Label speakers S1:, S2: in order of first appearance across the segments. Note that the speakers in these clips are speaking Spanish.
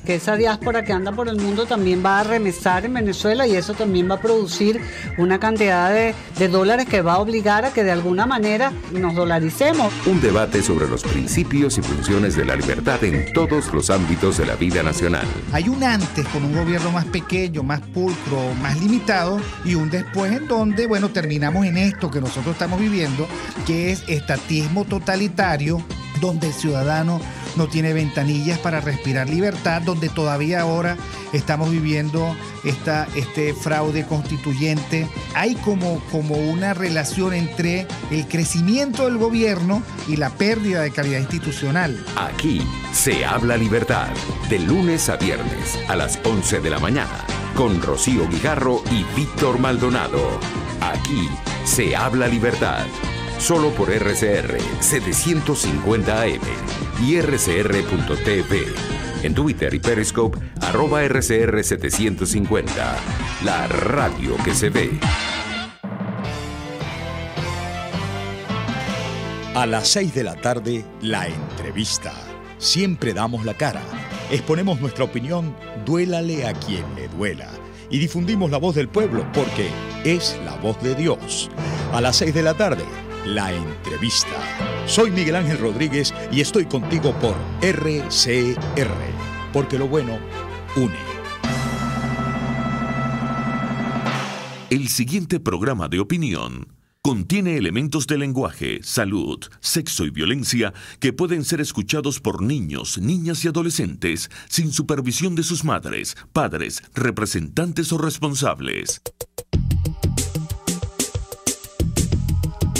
S1: que esa diáspora que anda por el mundo también va a remesar en Venezuela y eso también va a producir una cantidad de dólares que va a obligar a que de alguna manera nos dolaricemos.
S2: Un debate sobre los principios y funciones de la libertad en todos los ámbitos de la vida nacional.
S3: Hay un antes con un gobierno más pequeño, más pulcro, más limitado y un después en donde, bueno, terminamos en esto que nosotros estamos viviendo, que es estatismo totalitario, donde el ciudadano no tiene ventanillas para respirar libertad, donde todavía ahora estamos viviendo este fraude constituyente. Hay como una relación entre el crecimiento del gobierno y la pérdida de calidad institucional.
S2: Aquí se habla libertad, de lunes a viernes a las 11 de la mañana, con Rocío Guijarro y Víctor Maldonado. Aquí se habla libertad. Solo por RCR 750 AM y rcr.tv. En Twitter y Periscope, @RCR 750. La radio que se ve.
S4: A las 6 de la tarde, la entrevista. Siempre damos la cara. Exponemos nuestra opinión, duélale a quien le duela. Y difundimos la voz del pueblo porque es la voz de Dios. A las 6 de la tarde, la entrevista. Soy Miguel Ángel Rodríguez y estoy contigo por RCR, porque lo bueno une.
S5: El siguiente programa de opinión contiene elementos de lenguaje, salud, sexo y violencia que pueden ser escuchados por niños, niñas y adolescentes sin supervisión de sus madres, padres, representantes o responsables.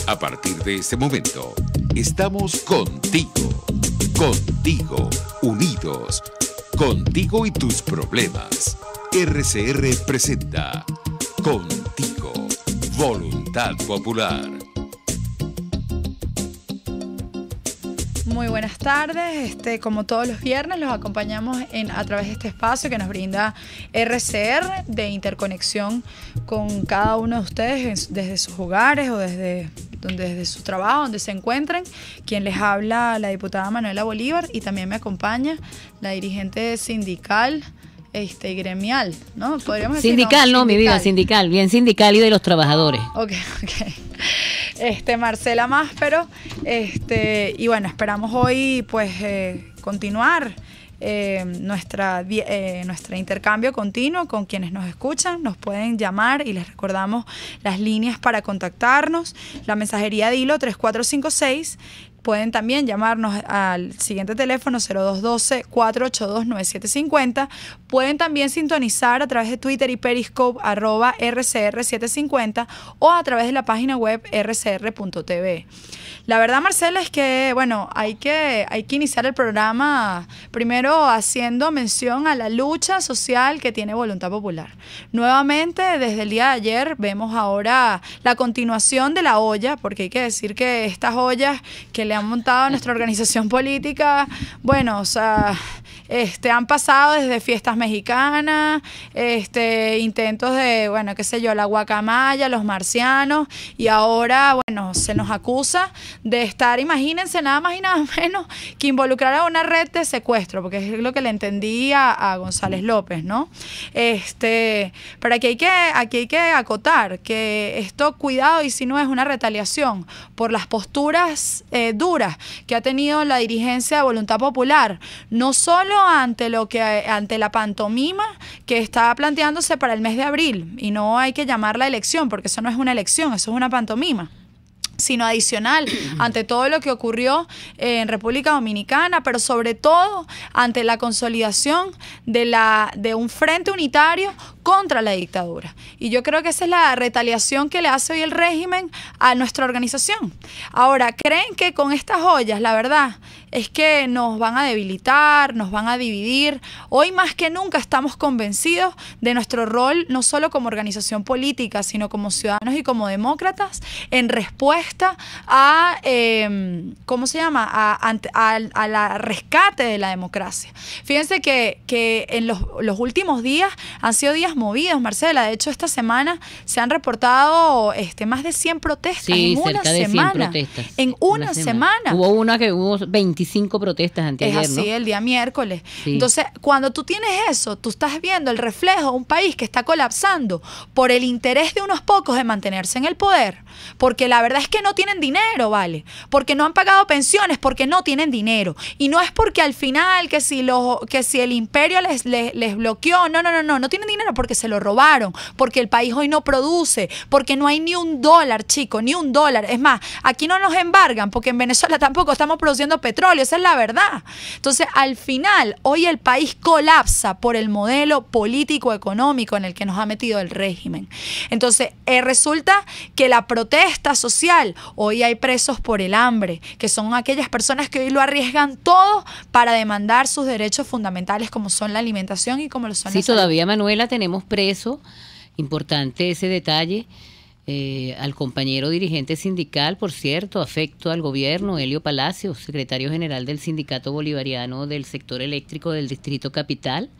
S2: A partir de este momento, estamos contigo. Contigo, unidos. Contigo y tus problemas. RCR presenta Contigo, Voluntad Popular.
S6: Muy buenas tardes, como todos los viernes los acompañamos a través de este espacio que nos brinda RCR de interconexión con cada uno de ustedes desde sus hogares o desde su trabajo, donde se encuentren. Quien les habla, la diputada Manuela Bolívar, y también me acompaña la dirigente sindical y gremial, ¿no? Podríamos decir,
S7: sindical, no, mi vida, sindical, bien sindical y de los trabajadores.
S6: Ok. Marcela Máspero, y bueno, esperamos hoy pues continuar nuestro intercambio continuo con quienes nos escuchan. Nos pueden llamar y les recordamos las líneas para contactarnos. La mensajería de hilo 3456. Pueden también llamarnos al siguiente teléfono 0212-482-9750. Pueden también sintonizar a través de Twitter y Periscope @RCR750 o a través de la página web rcr.tv. La verdad, Marcela, es que bueno, hay que iniciar el programa primero haciendo mención a la lucha social que tiene Voluntad Popular. Nuevamente, desde el día de ayer, vemos ahora la continuación de la olla, porque hay que decir que estas ollas que le han montado a nuestra organización política, bueno, o sea, han pasado desde fiestas mexicanas, intentos de, bueno, qué sé yo, la guacamaya, los marcianos, y ahora, bueno, se nos acusa de estar, imagínense, nada más y nada menos que involucrar a una red de secuestro, porque es lo que le entendí a González López, ¿no? Pero aquí hay que acotar que esto, cuidado, y si no es una retaliación por las posturas duras que ha tenido la dirigencia de Voluntad Popular, no solo ante la pantomima que está planteándose para el mes de abril, y no hay que llamarla elección, porque eso no es una elección, eso es una pantomima, sino adicional ante todo lo que ocurrió en República Dominicana, pero sobre todo ante la consolidación de un frente unitario contra la dictadura. Y yo creo que esa es la retaliación que le hace hoy el régimen a nuestra organización. Ahora, ¿creen que con estas ollas, la verdad es que nos van a debilitar, nos van a dividir? Hoy más que nunca estamos convencidos de nuestro rol, no solo como organización política, sino como ciudadanos y como demócratas, en respuesta a, ¿cómo se llama?, a la rescate de la democracia. Fíjense que en los últimos días han sido días movidos, Marcela. De hecho, esta semana se han reportado más de 100 protestas en una
S7: cerca de 100
S6: semana.
S7: protestas.
S6: En una semana.
S7: Hubo una que hubo 25 protestas anteayer,
S6: Es así,
S7: ¿no?
S6: el día miércoles.
S7: Sí.
S6: Entonces, cuando tú tienes eso, tú estás viendo el reflejo de un país que está colapsando por el interés de unos pocos de mantenerse en el poder. Porque la verdad es que no tienen dinero, ¿vale? Porque no han pagado pensiones, porque no tienen dinero. Y no es porque al final, que si el imperio les bloqueó. No tienen dinero porque se lo robaron, porque el país hoy no produce, porque no hay ni un dólar, chico, ni un dólar. Es más, aquí no nos embargan, porque en Venezuela tampoco estamos produciendo petróleo, esa es la verdad. Entonces, al final, hoy el país colapsa por el modelo político económico en el que nos ha metido el régimen. Entonces, resulta que la protesta social, hoy hay presos por el hambre, que son aquellas personas que hoy lo arriesgan todo para demandar sus derechos fundamentales, como son la alimentación y como lo son
S7: Sí,
S6: la salud.
S7: todavía, Manuela, tenemos preso, importante ese detalle, al compañero dirigente sindical, por cierto, afecto al gobierno, Helio Palacios, secretario general del Sindicato Bolivariano del Sector Eléctrico del Distrito Capital,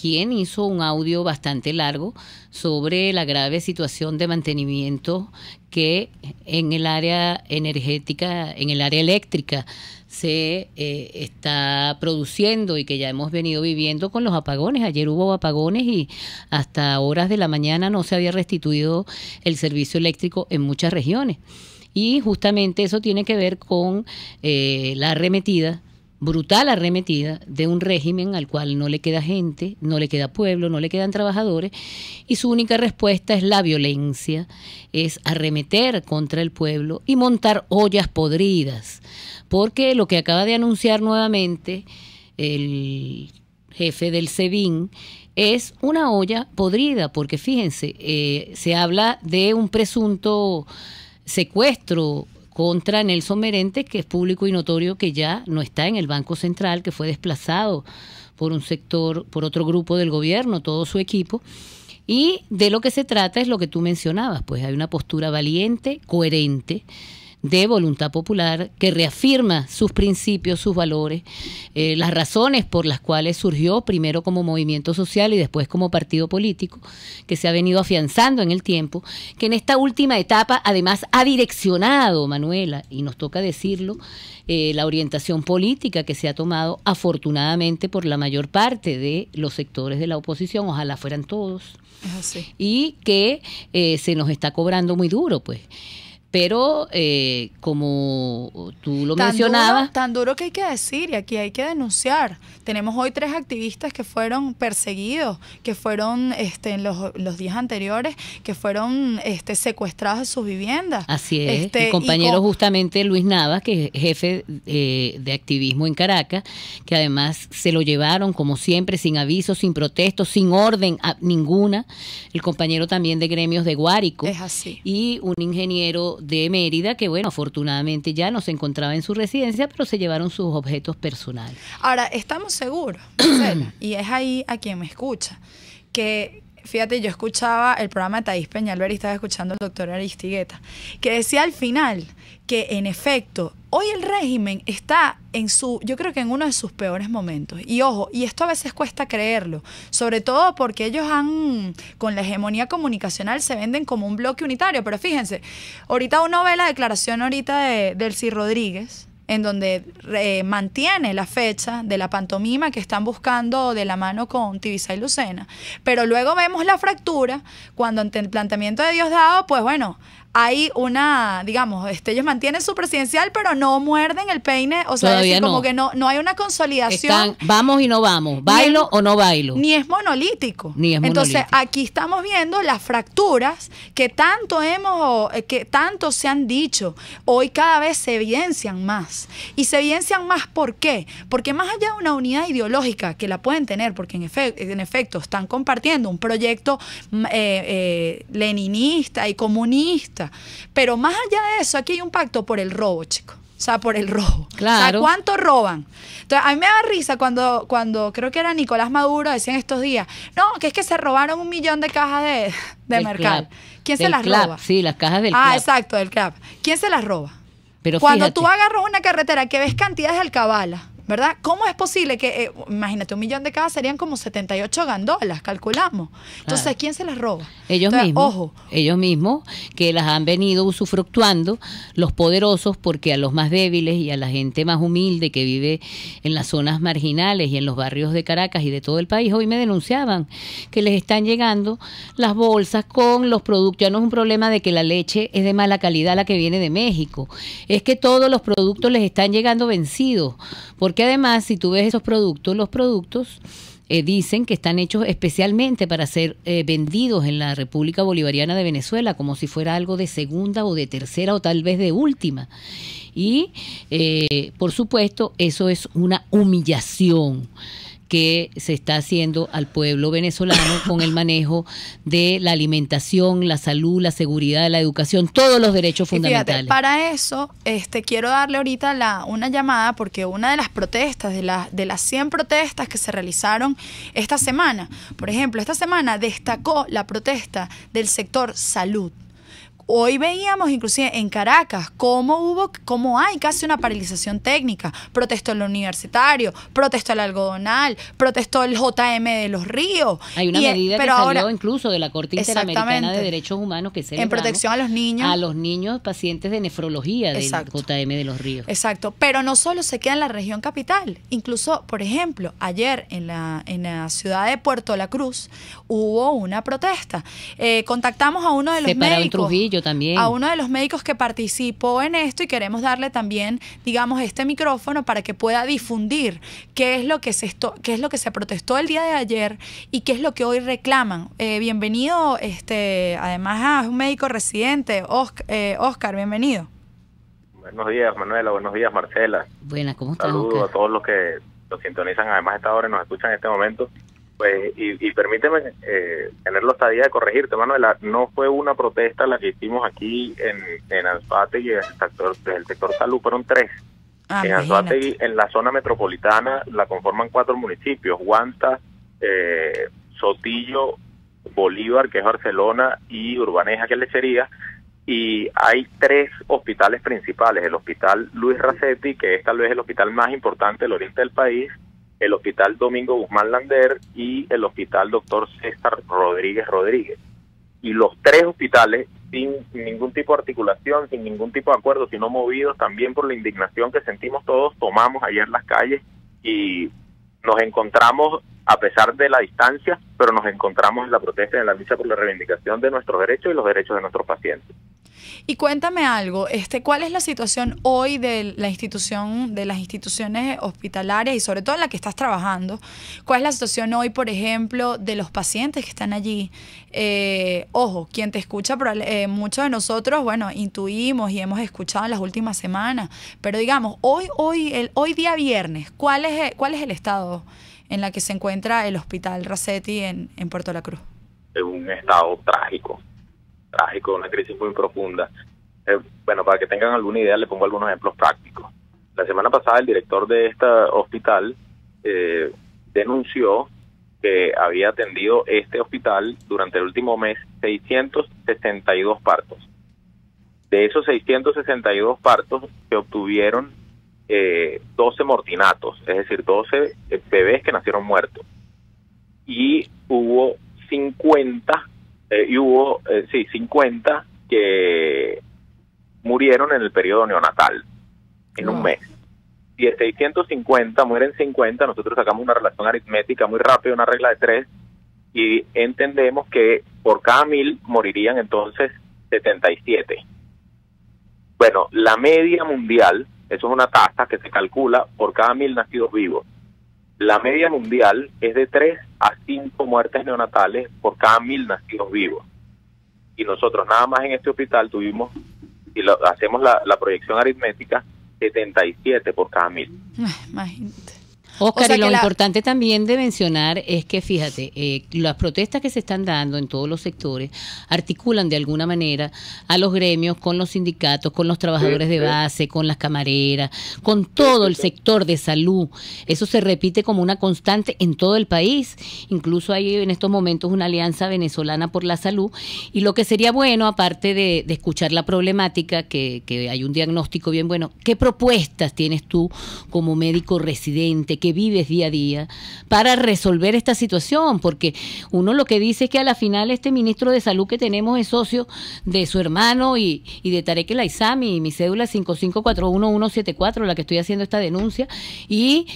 S7: quien hizo un audio bastante largo sobre la grave situación de mantenimiento que en el área energética, en el área eléctrica, se está produciendo y que ya hemos venido viviendo con los apagones. Ayer hubo apagones y hasta horas de la mañana no se había restituido el servicio eléctrico en muchas regiones. Y justamente eso tiene que ver con la arremetida, brutal arremetida de un régimen al cual no le queda gente, no le queda pueblo, no le quedan trabajadores, y su única respuesta es la violencia, es arremeter contra el pueblo y montar ollas podridas, porque lo que acaba de anunciar nuevamente el jefe del SEBIN es una olla podrida, porque fíjense, se habla de un presunto secuestro contra Nelson Merente, que es público y notorio que ya no está en el Banco Central, que fue desplazado por un sector, por otro grupo del gobierno, todo su equipo. Y de lo que se trata es lo que tú mencionabas, pues hay una postura valiente, coherente, de voluntad popular, que reafirma sus principios, sus valores, las razones por las cuales surgió primero como movimiento social y después como partido político, que se ha venido afianzando en el tiempo, que en esta última etapa además ha direccionado, Manuela, y nos toca decirlo, la orientación política que se ha tomado afortunadamente por la mayor parte de los sectores de la oposición, ojalá fueran todos,
S6: Es así.
S7: y que se nos está cobrando muy duro, pues. Pero como tú lo mencionabas...
S6: Tan duro que hay que decir, y aquí hay que denunciar. Tenemos hoy 3 activistas que fueron perseguidos, que fueron en los días anteriores, que fueron secuestrados de sus viviendas.
S7: Así es, el compañero justamente Luis Navas, que es jefe de activismo en Caracas, que además se lo llevaron como siempre, sin aviso, sin protesto, sin orden ninguna. El compañero también de gremios de Guárico.
S6: Es así.
S7: Y un ingeniero de Mérida que, bueno, afortunadamente ya no se encontraba en su residencia, pero se llevaron sus objetos personales.
S6: Ahora, estamos seguros, Marcela, y es ahí a quien me escucha, que... Fíjate, yo escuchaba el programa de Thais Peñalver y estaba escuchando al doctor Aristigueta, que decía al final que, en efecto, hoy el régimen está yo creo que en uno de sus peores momentos. Y ojo, y esto a veces cuesta creerlo, sobre todo porque ellos con la hegemonía comunicacional se venden como un bloque unitario. Pero fíjense, ahorita uno ve la declaración del Delcy Rodríguez, en donde mantiene la fecha de la pantomima que están buscando de la mano con Tibisay Lucena. Pero luego vemos la fractura cuando ante el planteamiento de Diosdado, pues bueno, hay una, digamos, ellos mantienen su presidencial, pero no muerden el peine, o sea,
S7: todavía
S6: decir, como
S7: no.
S6: que no hay una consolidación.
S7: Vamos y no vamos, bailo o no bailo.
S6: Ni es monolítico.
S7: Ni es monolítico.
S6: Entonces, aquí estamos viendo las fracturas que tanto se han dicho, hoy cada vez se evidencian más. Y se evidencian más, ¿por qué? Porque más allá de una unidad ideológica, que la pueden tener, porque en efecto están compartiendo un proyecto leninista y comunista, pero más allá de eso, aquí hay un pacto por el robo, chicos. O sea, por el robo.
S7: Claro.
S6: O sea, ¿cuánto roban? Entonces, a mí me da risa cuando creo que era Nicolás Maduro, decía en estos días, no, que es que se robaron 1 millón de cajas de Mercal. ¿Quién se las roba?
S7: Sí, las cajas del
S6: CLAP.
S7: CLAP.
S6: Exacto, del CLAP. ¿Quién se las roba?
S7: Pero
S6: Cuando
S7: fíjate,
S6: tú agarras una carretera que ves cantidades de alcabalas, ¿verdad? ¿Cómo es posible que, imagínate, 1 millón de casas serían como 78 gandolas, calculamos? Entonces,
S7: Claro.
S6: ¿quién se las roba?
S7: Ellos
S6: Entonces,
S7: mismos,
S6: ojo,
S7: ellos mismos que las han venido usufructuando, los poderosos, porque a los más débiles y a la gente más humilde que vive en las zonas marginales y en los barrios de Caracas y de todo el país, hoy me denunciaban que les están llegando las bolsas con los productos. Ya no es un problema de que la leche es de mala calidad la que viene de México, es que todos los productos les están llegando vencidos, porque además si tú ves esos productos, los productos dicen que están hechos especialmente para ser vendidos en la República Bolivariana de Venezuela, como si fuera algo de segunda o de tercera o tal vez de última. Y, por supuesto, eso es una humillación que se está haciendo al pueblo venezolano con el manejo de la alimentación, la salud, la seguridad, la educación, todos los derechos fundamentales.
S6: Fíjate, para eso quiero darle ahorita una llamada, porque una de las protestas, de las 100 protestas que se realizaron esta semana, por ejemplo, esta semana destacó la protesta del sector salud. Hoy veíamos inclusive en Caracas cómo hay casi una paralización técnica. Protestó el universitario, protestó el algodonal, protestó el JM de Los Ríos.
S7: Hay una medida que salió incluso de la Corte Interamericana de Derechos Humanos que se
S6: en protección a los niños
S7: pacientes de nefrología del JM de Los Ríos.
S6: Exacto, pero no solo se queda en la región capital. Incluso, por ejemplo, ayer en la ciudad de Puerto La Cruz hubo una protesta. Contactamos a uno de los médicos.
S7: En Trujillo también.
S6: A uno de los médicos que participó en esto, y queremos darle también, digamos, este micrófono para que pueda difundir qué es lo que se protestó el día de ayer y qué es lo que hoy reclaman. Bienvenido, además es un médico residente, Oscar, bienvenido.
S8: Buenos días, Manuela, buenos días, Marcela.
S7: Buenas, ¿cómo estás?
S8: Saludos a todos los que nos sintonizan, además a esta hora y nos escuchan en este momento. Pues, y permíteme tener la estadía de corregirte, Manuela, no fue una protesta la que hicimos aquí en Anzoátegui desde el sector salud, fueron 3. En Anzoátegui, en la zona metropolitana, la conforman 4 municipios, Guanta, Sotillo, Bolívar, que es Barcelona, y Urbaneja, que es Lechería, y hay 3 hospitales principales, el Hospital Luis Racetti, que es tal vez el hospital más importante del oriente del país, el Hospital Domingo Guzmán Lander y el Hospital Dr. César Rodríguez. Y los 3 hospitales, sin ningún tipo de articulación, sin ningún tipo de acuerdo, sino movidos también por la indignación que sentimos todos, tomamos ayer las calles y nos encontramos, a pesar de la distancia, pero nos encontramos en la protesta y en la lucha por la reivindicación de nuestros derechos y los derechos de nuestros pacientes.
S6: Y cuéntame algo, ¿cuál es la situación hoy de las instituciones hospitalarias y sobre todo en la que estás trabajando? ¿Cuál es la situación hoy, por ejemplo, de los pacientes que están allí? Ojo, quien te escucha, muchos de nosotros, bueno, intuimos y hemos escuchado en las últimas semanas, pero digamos, hoy día viernes, ¿cuál es el estado en la que se encuentra el Hospital Racetti en Puerto La Cruz?
S8: Es un estado trágico, una crisis muy profunda. Bueno, para que tengan alguna idea, le pongo algunos ejemplos prácticos. La semana pasada el director de este hospital denunció que había atendido este hospital durante el último mes 662 partos. De esos 662 partos se obtuvieron 12 mortinatos, es decir, 12 bebés que nacieron muertos. Y hubo 50 que murieron en el periodo neonatal, en un mes. Si de 650 mueren 50, nosotros sacamos una relación aritmética muy rápida, una regla de 3, y entendemos que por cada 1000 morirían entonces 77. Bueno, la media mundial, eso es una tasa que se calcula por cada 1000 nacidos vivos. La media mundial es de 3 a 5 muertes neonatales por cada 1000 nacidos vivos. Y nosotros nada más en este hospital tuvimos, y hacemos la proyección aritmética, 77 por cada 1000.
S6: Imagínate.
S7: Óscar,
S6: O sea
S7: y lo
S6: que
S7: importante también de mencionar es que, fíjate, las protestas que se están dando en todos los sectores articulan de alguna manera a los gremios con los sindicatos, con los trabajadores de base, con las camareras, con todo el sector de salud. Eso se repite como una constante en todo el país. Incluso hay en estos momentos una alianza venezolana por la salud. Y lo que sería bueno, aparte de escuchar la problemática, que hay un diagnóstico bien bueno, ¿qué propuestas tienes tú como médico residente que vives día a día para resolver esta situación? Porque uno lo que dice es que a la final este ministro de salud que tenemos es socio de su hermano y de Tarek El Aissami, y mi cédula es 5541174, la que estoy haciendo esta denuncia, y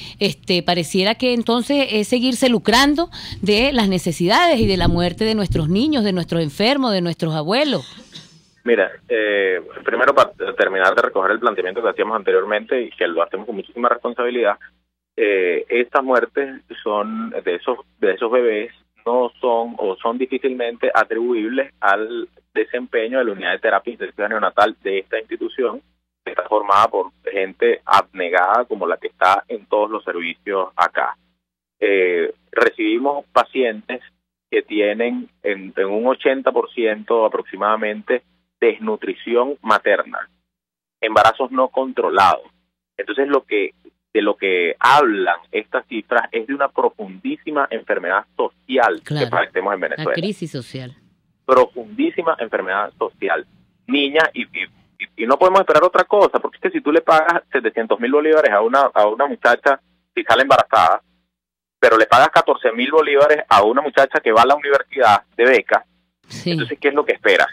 S7: pareciera que entonces es seguirse lucrando de las necesidades y de la muerte de nuestros niños, de nuestros enfermos, de nuestros abuelos.
S8: Mira, primero, para terminar de recoger el planteamiento que hacíamos anteriormente y que lo hacemos con muchísima responsabilidad, estas muertes son de esos bebés no son o son difícilmente atribuibles al desempeño de la unidad de terapia intensiva neonatal de esta institución, que está formada por gente abnegada como la que está en todos los servicios acá. Recibimos pacientes que tienen en un 80% aproximadamente desnutrición materna, embarazos no controlados. Entonces de lo que hablan estas cifras es de una profundísima enfermedad social que padecemos en Venezuela.
S7: La crisis social.
S8: Profundísima enfermedad social. Niñas, y no podemos esperar otra cosa, porque es que si tú le pagas 700.000 bolívares a una muchacha si sale embarazada, pero le pagas 14.000 bolívares a una muchacha que va a la universidad de beca, sí. Entonces, ¿qué es lo que esperas?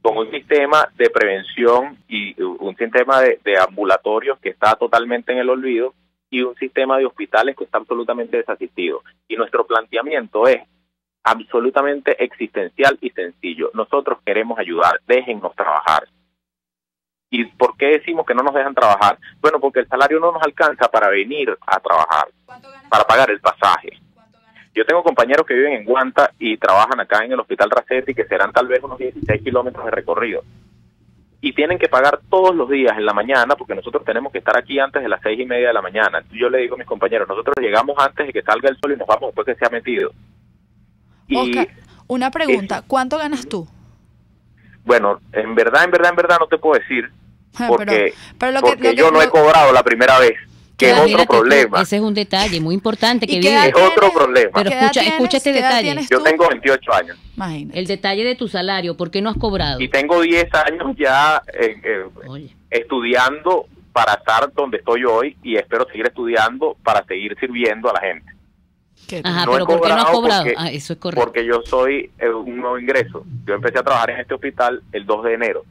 S8: Con un sistema de prevención y un sistema de ambulatorios que está totalmente en el olvido y un sistema de hospitales que está absolutamente desasistido. Y nuestro planteamiento es absolutamente existencial y sencillo. Nosotros queremos ayudar, déjennos trabajar. ¿Y por qué decimos que no nos dejan trabajar? Bueno, porque el salario no nos alcanza para venir a trabajar, para pagar el pasaje. Yo tengo compañeros que viven en Guanta y trabajan acá en el Hospital Racetti, que serán tal vez unos 16 kilómetros de recorrido. Y tienen que pagar todos los días en la mañana, porque nosotros tenemos que estar aquí antes de las 6:30 de la mañana. Yo le digo a mis compañeros, nosotros llegamos antes de que salga el sol y nos vamos después que se ha metido.
S6: Oscar, una pregunta, ¿cuánto ganas tú?
S8: Bueno, en verdad no te puedo decir, porque,
S6: pero
S8: yo no he cobrado la primera vez. Que es otro problema.
S7: Ese es un detalle muy importante que
S8: vive. Es otro problema.
S7: Pero escucha este detalle.
S8: Yo tengo 28 años.
S7: Imagínate. El detalle de tu salario, ¿por qué no has cobrado?
S8: Y tengo 10 años ya estudiando para estar donde estoy hoy y espero seguir estudiando para seguir sirviendo a la gente.
S7: Ajá, no pero ¿por qué no has cobrado? Eso es correcto.
S8: Porque yo soy un nuevo ingreso. Yo empecé a trabajar en este hospital el 2 de enero.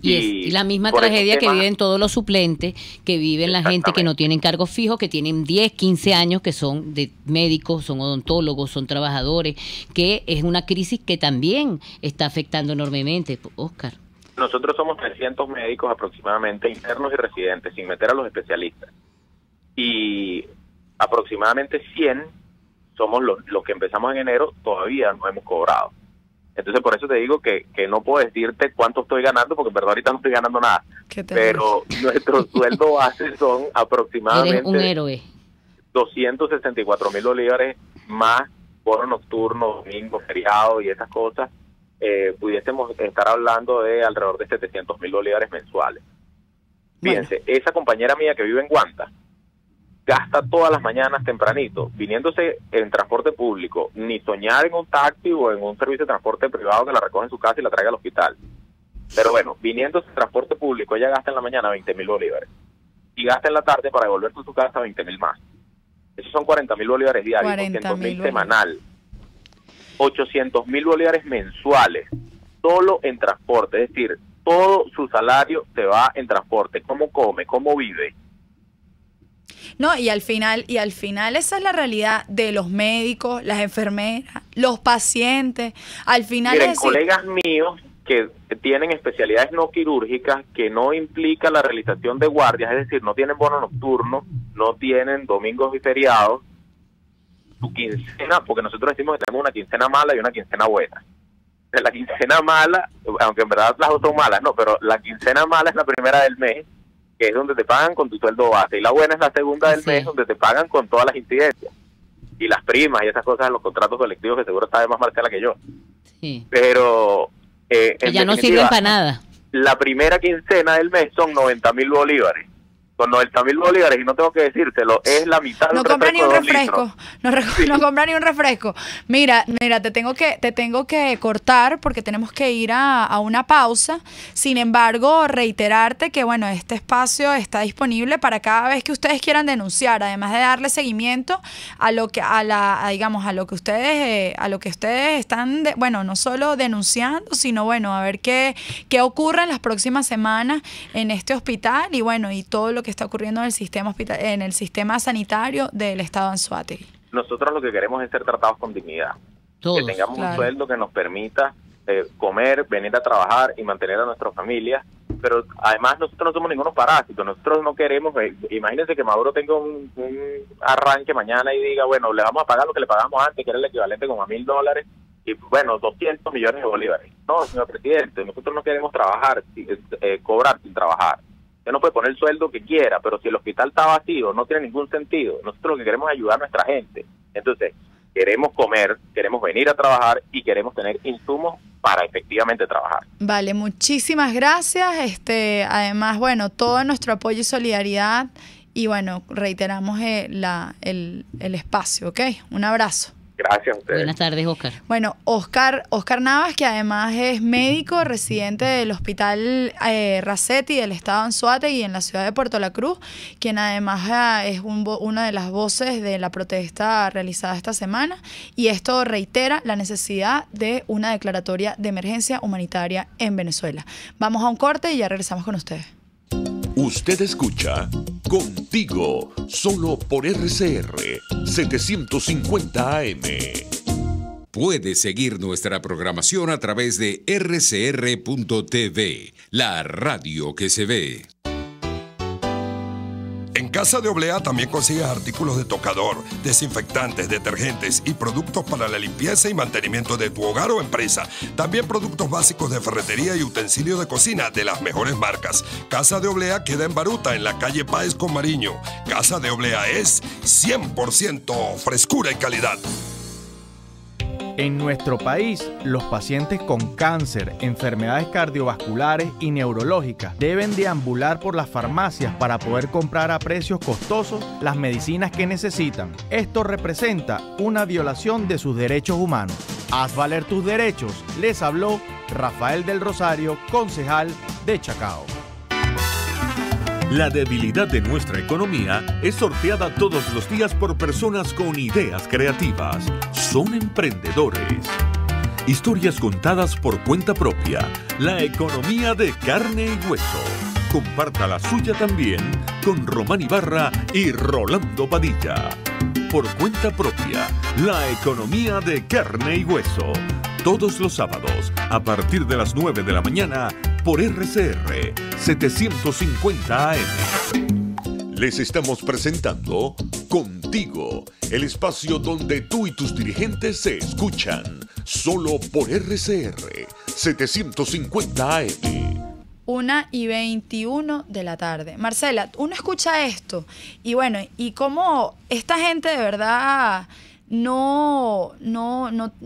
S7: Y la misma tragedia que viven todos los suplentes, que viven la gente que no tienen cargos fijos, que tienen 10, 15 años, que son de médicos, son odontólogos, son trabajadores, que es una crisis que también está afectando enormemente. Oscar.
S8: Nosotros somos 300 médicos aproximadamente, internos y residentes, sin meter a los especialistas. Y aproximadamente 100 somos los que empezamos en enero, todavía no hemos cobrado. Entonces, por eso te digo que no puedo decirte cuánto estoy ganando, porque en verdad ahorita no estoy ganando nada. Pero nuestro sueldo base son aproximadamente...
S7: Eres un héroe.
S8: 264.000 bolívares más bono nocturno, domingo, feriado y esas cosas. Pudiésemos estar hablando de alrededor de 700.000 bolívares mensuales. Fíjense, esa compañera mía que vive en Guanta gasta todas las mañanas tempranito, viniéndose en transporte público, ni soñar en un taxi o en un servicio de transporte privado que la recoge en su casa y la traiga al hospital. Pero bueno, viniéndose en transporte público, ella gasta en la mañana 20.000 bolívares y gasta en la tarde para devolverse a su casa 20.000 más. Esos son 40.000 bolívares diarios, 200.000 semanal, 800.000 bolívares mensuales, solo en transporte, es decir, todo su salario se va en transporte. ¿Cómo come? ¿Cómo vive?
S6: No, y al final esa es la realidad de los médicos, las enfermeras, los pacientes. Al final
S8: miren, colegas míos que tienen especialidades no quirúrgicas que no implica la realización de guardias, es decir, no tienen bono nocturno, no tienen domingos y feriados, su quincena, porque nosotros decimos que tenemos una quincena mala y una quincena buena. La quincena mala, aunque en verdad las dos son malas, no, pero la quincena mala es la primera del mes, que es donde te pagan con tu sueldo base, y la buena es la segunda del mes, donde te pagan con todas las incidencias y las primas y esas cosas en los contratos colectivos, que seguro sabe más Marcela que yo.
S7: Sí.
S8: Pero
S7: que ya no sirven para nada.
S8: La primera quincena del mes son 90.000 bolívares. Con 90.000 bolívares, y no tengo que decírselo, es la mitad de
S6: no
S8: un
S6: compra ni un refresco.
S8: Sí.
S6: No compra ni un refresco. Mira, te tengo que cortar porque tenemos que ir a una pausa. Sin embargo, reiterarte que bueno, este espacio está disponible para cada vez que ustedes quieran denunciar, además de darle seguimiento a lo que ustedes están no solo denunciando, sino bueno, a ver qué ocurre en las próximas semanas en este hospital y bueno, y todo lo que está ocurriendo en el sistema sanitario del estado de Anzoátegui.
S8: Nosotros lo que queremos es ser tratados con dignidad.
S7: Todos,
S8: que tengamos un sueldo que nos permita comer, venir a trabajar y mantener a nuestras familias, pero además nosotros no somos ningunos parásitos. Nosotros no queremos, imagínense que Maduro tenga un arranque mañana y diga, bueno, le vamos a pagar lo que le pagamos antes, que era el equivalente como a $1.000, y bueno, 200 millones de bolívares. No, señor presidente, nosotros no queremos trabajar, cobrar sin trabajar. Usted no puede poner el sueldo que quiera, pero si el hospital está vacío, no tiene ningún sentido. Nosotros lo que queremos es ayudar a nuestra gente. Entonces, queremos comer, queremos venir a trabajar y queremos tener insumos para efectivamente trabajar.
S6: Vale, muchísimas gracias. Además, bueno, todo nuestro apoyo y solidaridad. Y bueno, reiteramos el espacio, ¿ok? Un abrazo.
S8: Gracias a ustedes.
S7: Buenas tardes, Oscar.
S6: Bueno, Oscar Navas, que además es médico residente del Hospital Racetti del estado de Anzoátegui en la ciudad de Puerto La Cruz, quien además es una de las voces de la protesta realizada esta semana, y esto reitera la necesidad de una declaratoria de emergencia humanitaria en Venezuela. Vamos a un corte y ya regresamos con ustedes.
S5: Usted escucha Contigo, solo por RCR 750 AM.
S2: Puede seguir nuestra programación a través de rcr.tv, la radio que se ve.
S9: En Casa de Oblea también consigues artículos de tocador, desinfectantes, detergentes y productos para la limpieza y mantenimiento de tu hogar o empresa. También productos básicos de ferretería y utensilios de cocina de las mejores marcas. Casa de Oblea queda en Baruta, en la calle Páez con Mariño. Casa de Oblea es 100% frescura y calidad.
S10: En nuestro país, los pacientes con cáncer, enfermedades cardiovasculares y neurológicas deben deambular por las farmacias para poder comprar a precios costosos las medicinas que necesitan. Esto representa una violación de sus derechos humanos. Haz valer tus derechos, les habló Rafael del Rosario, concejal de Chacao.
S5: La debilidad de nuestra economía es sorteada todos los días por personas con ideas creativas. Son emprendedores. Historias contadas por cuenta propia. La economía de carne y hueso. Comparta la suya también con Román Ibarra y Rolando Padilla. Por cuenta propia. La economía de carne y hueso. Todos los sábados, a partir de las 9 de la mañana, por RCR 750 AM. Les estamos presentando Contigo, el espacio donde tú y tus dirigentes se escuchan, solo por RCR 750 AM.
S6: 1:21 de la tarde. Marcela, uno escucha esto y bueno, y cómo esta gente de verdad no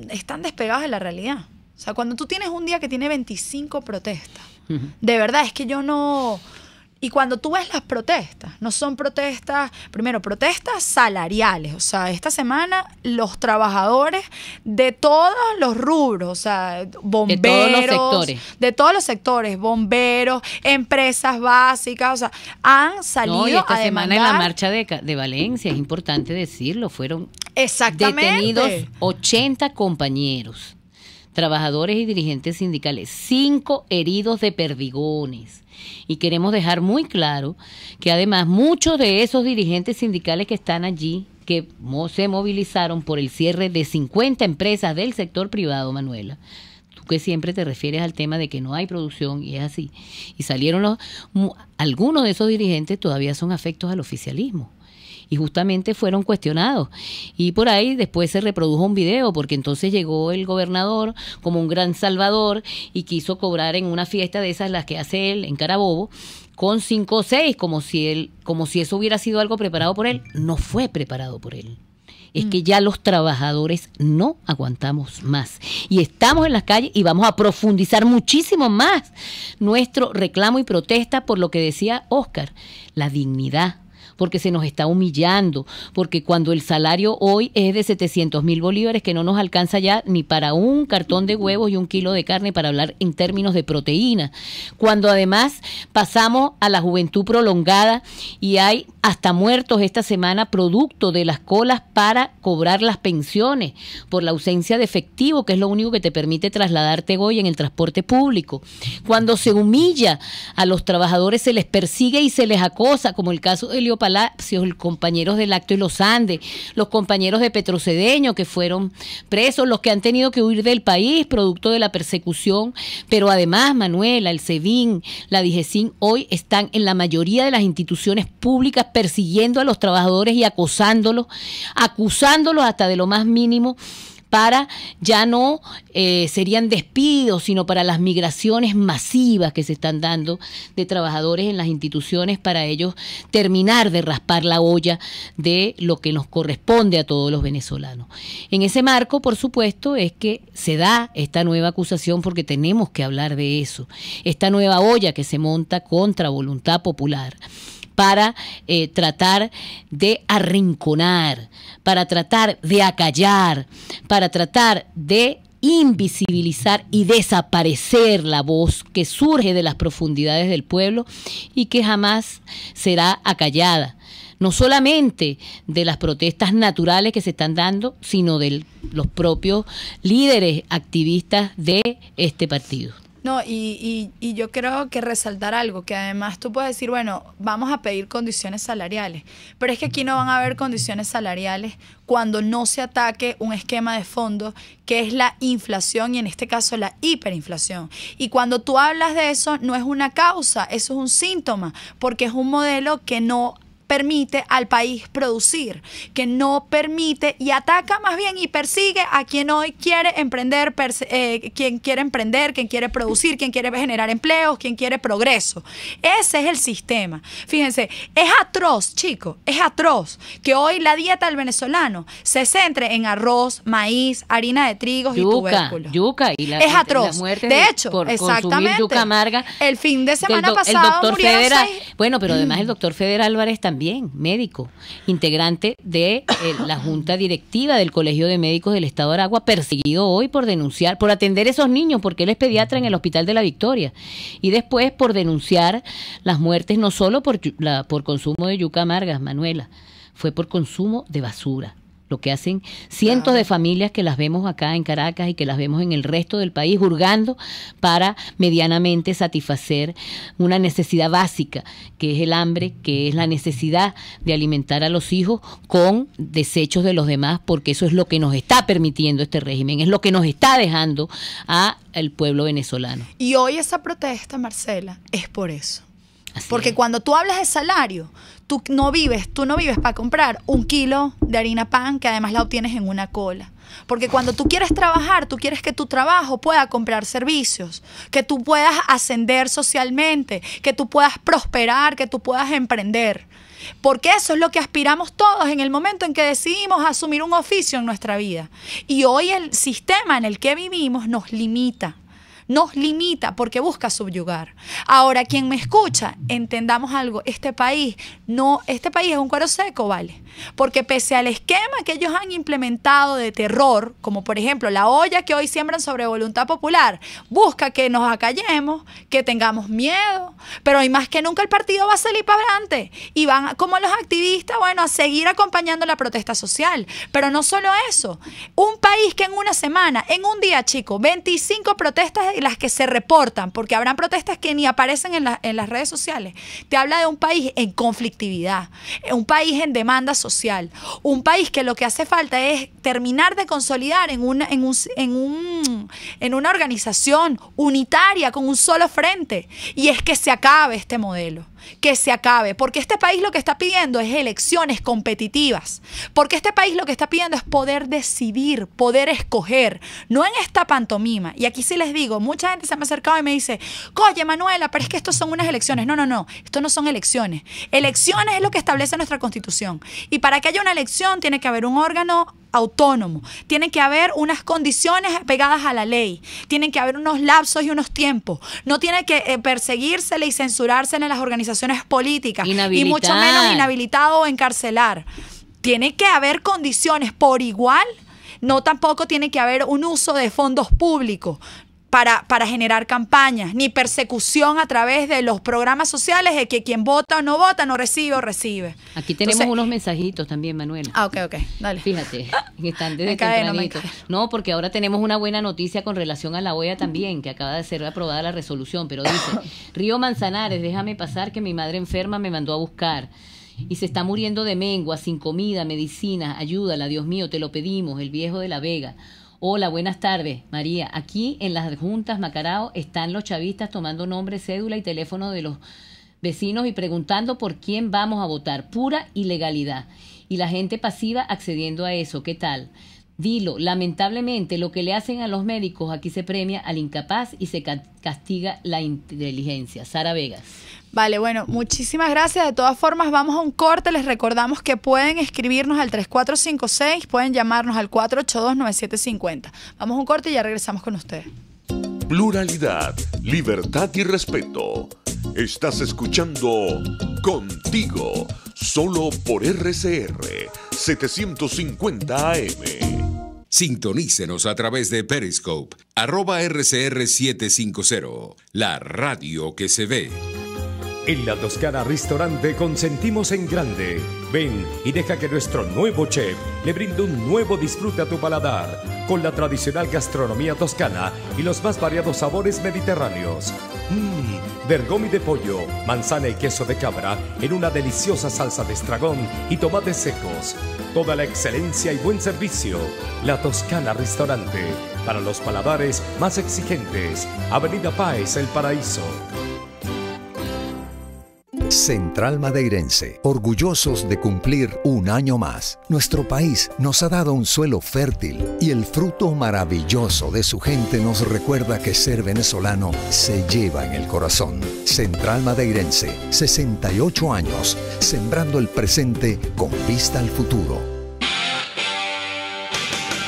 S6: están despegados de la realidad. O sea, cuando tú tienes un día que tiene 25 protestas, de verdad es que yo no... Y cuando tú ves las protestas, no son protestas, primero, protestas salariales. O sea, esta semana los trabajadores de todos los rubros, o sea, bomberos. De todos los sectores, bomberos, empresas básicas, o sea, han salido
S7: y esta
S6: a
S7: semana
S6: demandar.
S7: en la marcha de Valencia, es importante decirlo, fueron
S6: exactamente
S7: detenidos 80 compañeros, trabajadores y dirigentes sindicales, 5 heridos de perdigones. Y queremos dejar muy claro que además muchos de esos dirigentes sindicales que están allí, que se movilizaron por el cierre de 50 empresas del sector privado, Manuela, tú que siempre te refieres al tema de que no hay producción, y es así, y salieron algunos de esos dirigentes todavía son afectos al oficialismo. Y justamente fueron cuestionados. Y por ahí después se reprodujo un video, porque entonces llegó el gobernador como un gran salvador y quiso cobrar en una fiesta de esas, las que hace él en Carabobo, con 5 o 6, como si eso hubiera sido algo preparado por él. No fue preparado por él. Es que ya los trabajadores no aguantamos más y estamos en las calles y vamos a profundizar muchísimo más nuestro reclamo y protesta por lo que decía Oscar, la dignidad, porque se nos está humillando, porque cuando el salario hoy es de 700.000 bolívares, que no nos alcanza ya ni para un cartón de huevos y 1 kilo de carne, para hablar en términos de proteína, cuando además pasamos a la juventud prolongada y hay hasta muertos esta semana producto de las colas para cobrar las pensiones por la ausencia de efectivo, que es lo único que te permite trasladarte hoy en el transporte público. Cuando se humilla a los trabajadores, se les persigue y se les acosa, como el caso de Elio Palacios, los compañeros del Lácteo y los Andes, los compañeros de Petrocedeño que fueron presos, los que han tenido que huir del país producto de la persecución, pero además, Manuela, el SEBIN, la DIGESIN, hoy están en la mayoría de las instituciones públicas persiguiendo a los trabajadores y acosándolos, acusándolos hasta de lo más mínimo, para ya no serían despidos, sino para las migraciones masivas que se están dando de trabajadores en las instituciones, para ellos terminar de raspar la olla de lo que nos corresponde a todos los venezolanos. En ese marco, por supuesto, es que se da esta nueva acusación, porque tenemos que hablar de eso, esta nueva olla que se monta contra voluntad popular, para tratar de arrinconar, para tratar de acallar, para tratar de invisibilizar y desaparecer la voz que surge de las profundidades del pueblo y que jamás será acallada. No solamente de las protestas naturales que se están dando, sino de los propios líderes activistas de este partido.
S6: No, y yo creo que resaltar algo, que además tú puedes decir, bueno, vamos a pedir condiciones salariales, pero es que aquí no van a haber condiciones salariales cuando no se ataque un esquema de fondo que es la inflación y en este caso la hiperinflación. Y cuando tú hablas de eso, no es una causa, eso es un síntoma, porque es un modelo que no permite al país producir, que no permite y ataca más bien y persigue a quien hoy quiere emprender, quien quiere producir, quien quiere generar empleos, quien quiere progreso. Ese es el sistema. Fíjense, es atroz, chicos, es atroz que hoy la dieta del venezolano se centre en arroz, maíz, harina de trigo y tubérculos.
S7: Yuca y
S6: es atroz. De hecho,
S7: por
S6: exactamente.
S7: Yuca amarga.
S6: El fin de semana pasado murieron 6.
S7: Bueno, pero además el doctor Feder Álvarez también, médico, integrante de la Junta Directiva del Colegio de Médicos del Estado de Aragua, perseguido hoy por denunciar, por atender a esos niños, porque él es pediatra en el Hospital de la Victoria, y después por denunciar las muertes no solo por consumo de yuca amarga, Manuela, fue por consumo de basura. Lo que hacen cientos de familias que las vemos acá en Caracas y que las vemos en el resto del país, hurgando para medianamente satisfacer una necesidad básica, que es el hambre, que es la necesidad de alimentar a los hijos con desechos de los demás, porque eso es lo que nos está permitiendo este régimen, es lo que nos está dejando al pueblo venezolano.
S6: Y hoy esa protesta, Marcela, es por eso. Porque cuando tú hablas de salario, tú no vives para comprar 1 kilo de harina pan, que además la obtienes en una cola. Porque cuando tú quieres trabajar, tú quieres que tu trabajo pueda comprar servicios, que tú puedas ascender socialmente, que tú puedas prosperar, que tú puedas emprender. Porque eso es lo que aspiramos todos en el momento en que decidimos asumir un oficio en nuestra vida. Y hoy el sistema en el que vivimos nos limita porque busca subyugar. Ahora, quien me escucha, entendamos algo, este país es un cuero seco, ¿vale? Porque pese al esquema que ellos han implementado de terror, como por ejemplo la olla que hoy siembran sobre voluntad popular, busca que nos acallemos, que tengamos miedo, pero hoy más que nunca el partido va a salir para adelante y van, como los activistas, a seguir acompañando la protesta social. Pero no solo eso, un país que en una semana, en un día, chicos, 25 protestas de las que se reportan, porque habrán protestas que ni aparecen en las redes sociales, te habla de un país en conflictividad, un país en demanda social, un país que lo que hace falta es terminar de consolidar en una organización unitaria con un solo frente, y es que se acabe este modelo. que se acabe, porque este país lo que está pidiendo es elecciones competitivas, porque este país lo que está pidiendo es poder decidir, poder escoger, no en esta pantomima. Y aquí sí les digo, mucha gente se me ha acercado y me dice, oye Manuela, pero es que estos son unas elecciones. No, esto no son elecciones. Elecciones es lo que establece nuestra Constitución. Y para que haya una elección tiene que haber un órgano autónomo, tiene que haber unas condiciones pegadas a la ley, tienen que haber unos lapsos y unos tiempos, no tiene que perseguírsele y censurársele en las organizaciones políticas y mucho menos inhabilitado o encarcelar. Tiene que haber condiciones por igual, no tampoco tiene que haber un uso de fondos públicos para generar campañas, ni persecución a través de los programas sociales de que quien vota o no recibe o recibe.
S7: Aquí tenemos unos mensajitos también, Manuela.
S6: Ok, dale.
S7: Fíjate, están desde tempranito. No, porque ahora tenemos una buena noticia con relación a la OEA también, que acaba de ser aprobada la resolución, pero dice, Río Manzanares, déjame pasar que mi madre enferma me mandó a buscar. Y se está muriendo de mengua, sin comida, medicinas, ayúdala, Dios mío, te lo pedimos, el viejo de La Vega. Hola, buenas tardes, María. Aquí en las juntas Macarao están los chavistas tomando nombre, cédula y teléfono de los vecinos y preguntando por quién vamos a votar. Pura ilegalidad. Y la gente pasiva accediendo a eso. ¿Qué tal? Dilo, lamentablemente lo que le hacen a los médicos aquí se premia al incapaz y se castiga la inteligencia. Sara Vegas.
S6: Vale, bueno, muchísimas gracias. De todas formas, vamos a un corte. Les recordamos que pueden escribirnos al 3456, pueden llamarnos al 482-9750. Vamos a un corte y ya regresamos con ustedes.
S5: Pluralidad, libertad y respeto. Estás escuchando Contigo, solo por RCR 750 AM.
S2: Sintonícenos a través de Periscope, @RCR750, la radio que se ve.
S11: En La Toscana Restaurante consentimos en grande. Ven y deja que nuestro nuevo chef le brinde un nuevo disfrute a tu paladar, con la tradicional gastronomía toscana y los más variados sabores mediterráneos. Bergomi de pollo, manzana y queso de cabra en una deliciosa salsa de estragón y tomates secos. Toda la excelencia y buen servicio. La Toscana Restaurante, para los paladares más exigentes. Avenida Páez, El Paraíso.
S12: Central Madeirense, orgullosos de cumplir un año más. Nuestro país nos ha dado un suelo fértil y el fruto maravilloso de su gente nos recuerda que ser venezolano se lleva en el corazón. Central Madeirense, 68 años, sembrando el presente con vista al futuro.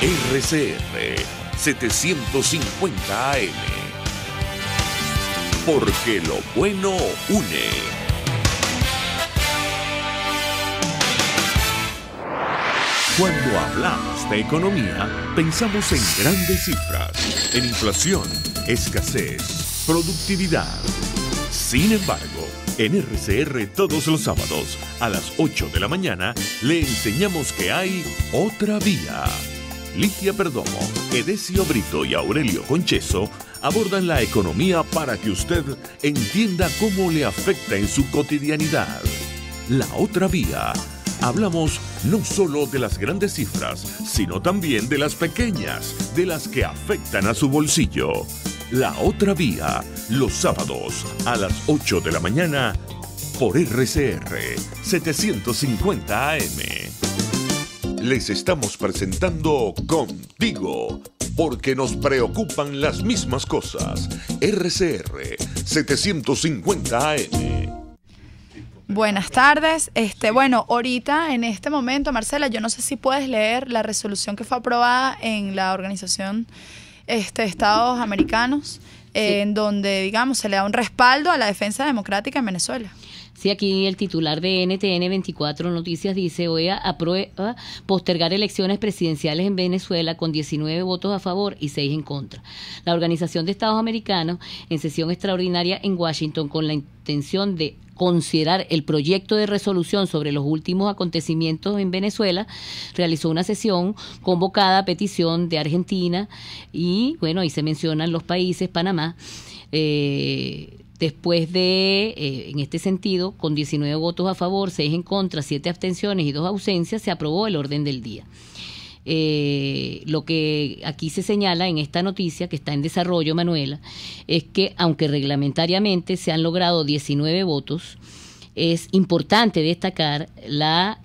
S5: RCR 750 AM. Porque lo bueno une. Cuando hablamos de economía, pensamos en grandes cifras, en inflación, escasez, productividad. Sin embargo, en RCR todos los sábados a las 8 de la mañana le enseñamos que hay otra vía. Ligia Perdomo, Edesio Brito y Aurelio Concheso abordan la economía para que usted entienda cómo le afecta en su cotidianidad. La otra vía. Hablamos no solo de las grandes cifras, sino también de las pequeñas, de las que afectan a su bolsillo. La otra vía, los sábados a las 8 de la mañana por RCR 750 AM. Les estamos presentando Contigo, porque nos preocupan las mismas cosas. RCR 750 AM.
S6: Buenas tardes. Bueno, ahorita, en este momento, Marcela, yo no sé si puedes leer la resolución que fue aprobada en la Organización Estados Americanos, en donde, digamos, se le da un respaldo a la defensa democrática en Venezuela.
S7: Sí, aquí el titular de NTN 24 Noticias dice: OEA aprueba postergar elecciones presidenciales en Venezuela con 19 votos a favor y 6 en contra. La Organización de Estados Americanos, en sesión extraordinaria en Washington, con la intención de considerar el proyecto de resolución sobre los últimos acontecimientos en Venezuela, realizó una sesión convocada a petición de Argentina y, bueno, ahí se mencionan los países, Panamá. Después de, en este sentido, con 19 votos a favor, 6 en contra, 7 abstenciones y 2 ausencias, se aprobó el orden del día. Lo que aquí se señala en esta noticia, que está en desarrollo, Manuela, es que aunque reglamentariamente se han logrado 19 votos, es importante destacar la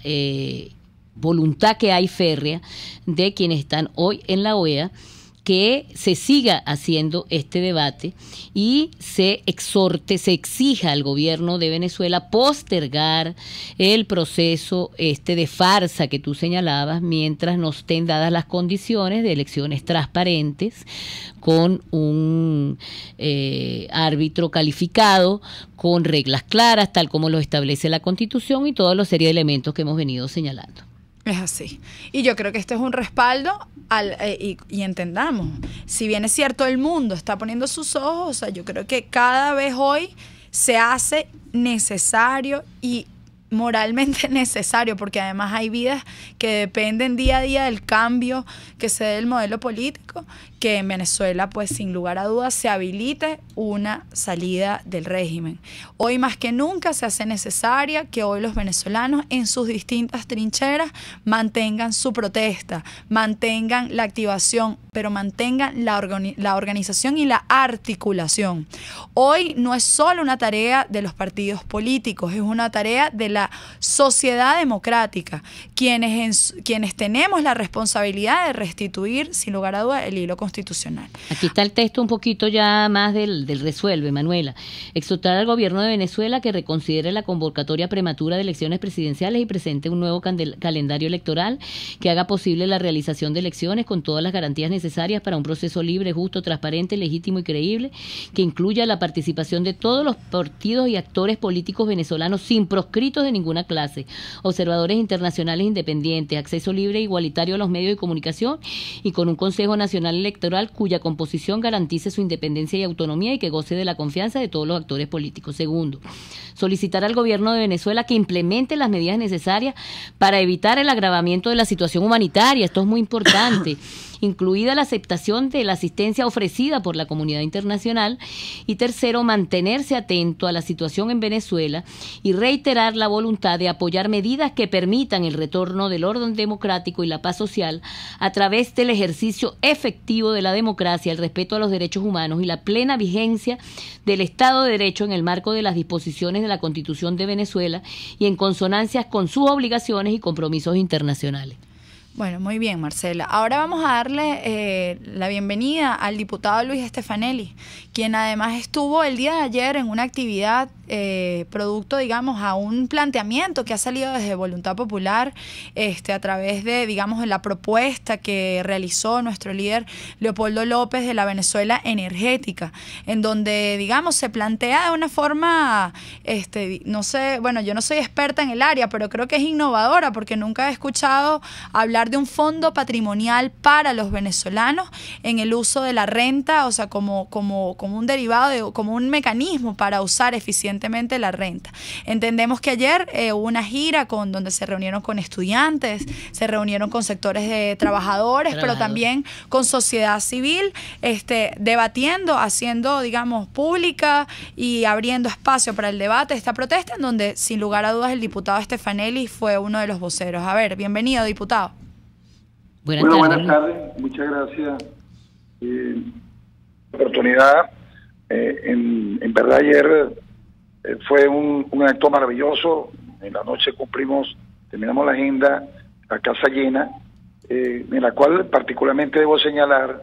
S7: voluntad que hay férrea de quienes están hoy en la OEA, que se siga haciendo este debate y se exija al gobierno de Venezuela postergar el proceso de farsa que tú señalabas, mientras no estén dadas las condiciones de elecciones transparentes, con un árbitro calificado, con reglas claras, tal como lo establece la Constitución y toda la serie de elementos que hemos venido señalando.
S6: Es así. Y yo creo que este es un respaldo y entendamos, si bien es cierto el mundo está poniendo sus ojos, o sea, yo creo que cada vez hoy se hace necesario y moralmente necesario, porque además hay vidas que dependen día a día del cambio que se dé del modelo político, que en Venezuela, pues sin lugar a dudas, se habilite una salida del régimen. Hoy más que nunca se hace necesaria que hoy los venezolanos en sus distintas trincheras mantengan su protesta, mantengan la activación, pero mantengan la organización y la articulación. Hoy no es solo una tarea de los partidos políticos, es una tarea de la sociedad democrática, quienes tenemos la responsabilidad de restituir, sin lugar a dudas, el hilo constitucional.
S7: Aquí está el texto un poquito ya más del resuelve, Manuela. Exhortar al gobierno de Venezuela que reconsidere la convocatoria prematura de elecciones presidenciales y presente un nuevo calendario electoral que haga posible la realización de elecciones con todas las garantías necesarias para un proceso libre, justo, transparente, legítimo y creíble, que incluya la participación de todos los partidos y actores políticos venezolanos sin proscritos de ninguna clase, observadores internacionales independientes, acceso libre e igualitario a los medios de comunicación y con un Consejo Nacional Electoral cuya composición garantice su independencia y autonomía y que goce de la confianza de todos los actores políticos. Segundo, solicitar al gobierno de Venezuela que implemente las medidas necesarias para evitar el agravamiento de la situación humanitaria. Esto es muy importante. Incluida la aceptación de la asistencia ofrecida por la comunidad internacional. Y tercero, mantenerse atento a la situación en Venezuela y reiterar la voluntad de apoyar medidas que permitan el retorno del orden democrático y la paz social a través del ejercicio efectivo de la democracia, el respeto a los derechos humanos y la plena vigencia del Estado de Derecho en el marco de las disposiciones de la Constitución de Venezuela y en consonancia con sus obligaciones y compromisos internacionales.
S6: Bueno, muy bien, Marcela. Ahora vamos a darle la bienvenida al diputado Luis Stefanelli, quien además estuvo el día de ayer en una actividad producto, digamos, a un planteamiento que ha salido desde Voluntad Popular a través de, digamos, de la propuesta que realizó nuestro líder Leopoldo López de la Venezuela energética, en donde, digamos, se plantea de una forma, no sé, bueno, yo no soy experta en el área, pero creo que es innovadora porque nunca he escuchado hablar de un fondo patrimonial para los venezolanos en el uso de la renta, o sea, como un derivado, como un mecanismo para usar eficientemente la renta. Entendemos que ayer hubo una gira donde se reunieron con estudiantes, se reunieron con sectores de trabajadores, pero también con sociedad civil, debatiendo, haciendo, digamos, pública y abriendo espacio para el debate de esta protesta, en donde, sin lugar a dudas, el diputado Stefanelli fue uno de los voceros. A ver, bienvenido, diputado.
S13: Buenas tardes, muchas gracias por la oportunidad. En verdad ayer fue un acto maravilloso. En la noche terminamos la agenda, la casa llena, en la cual particularmente debo señalar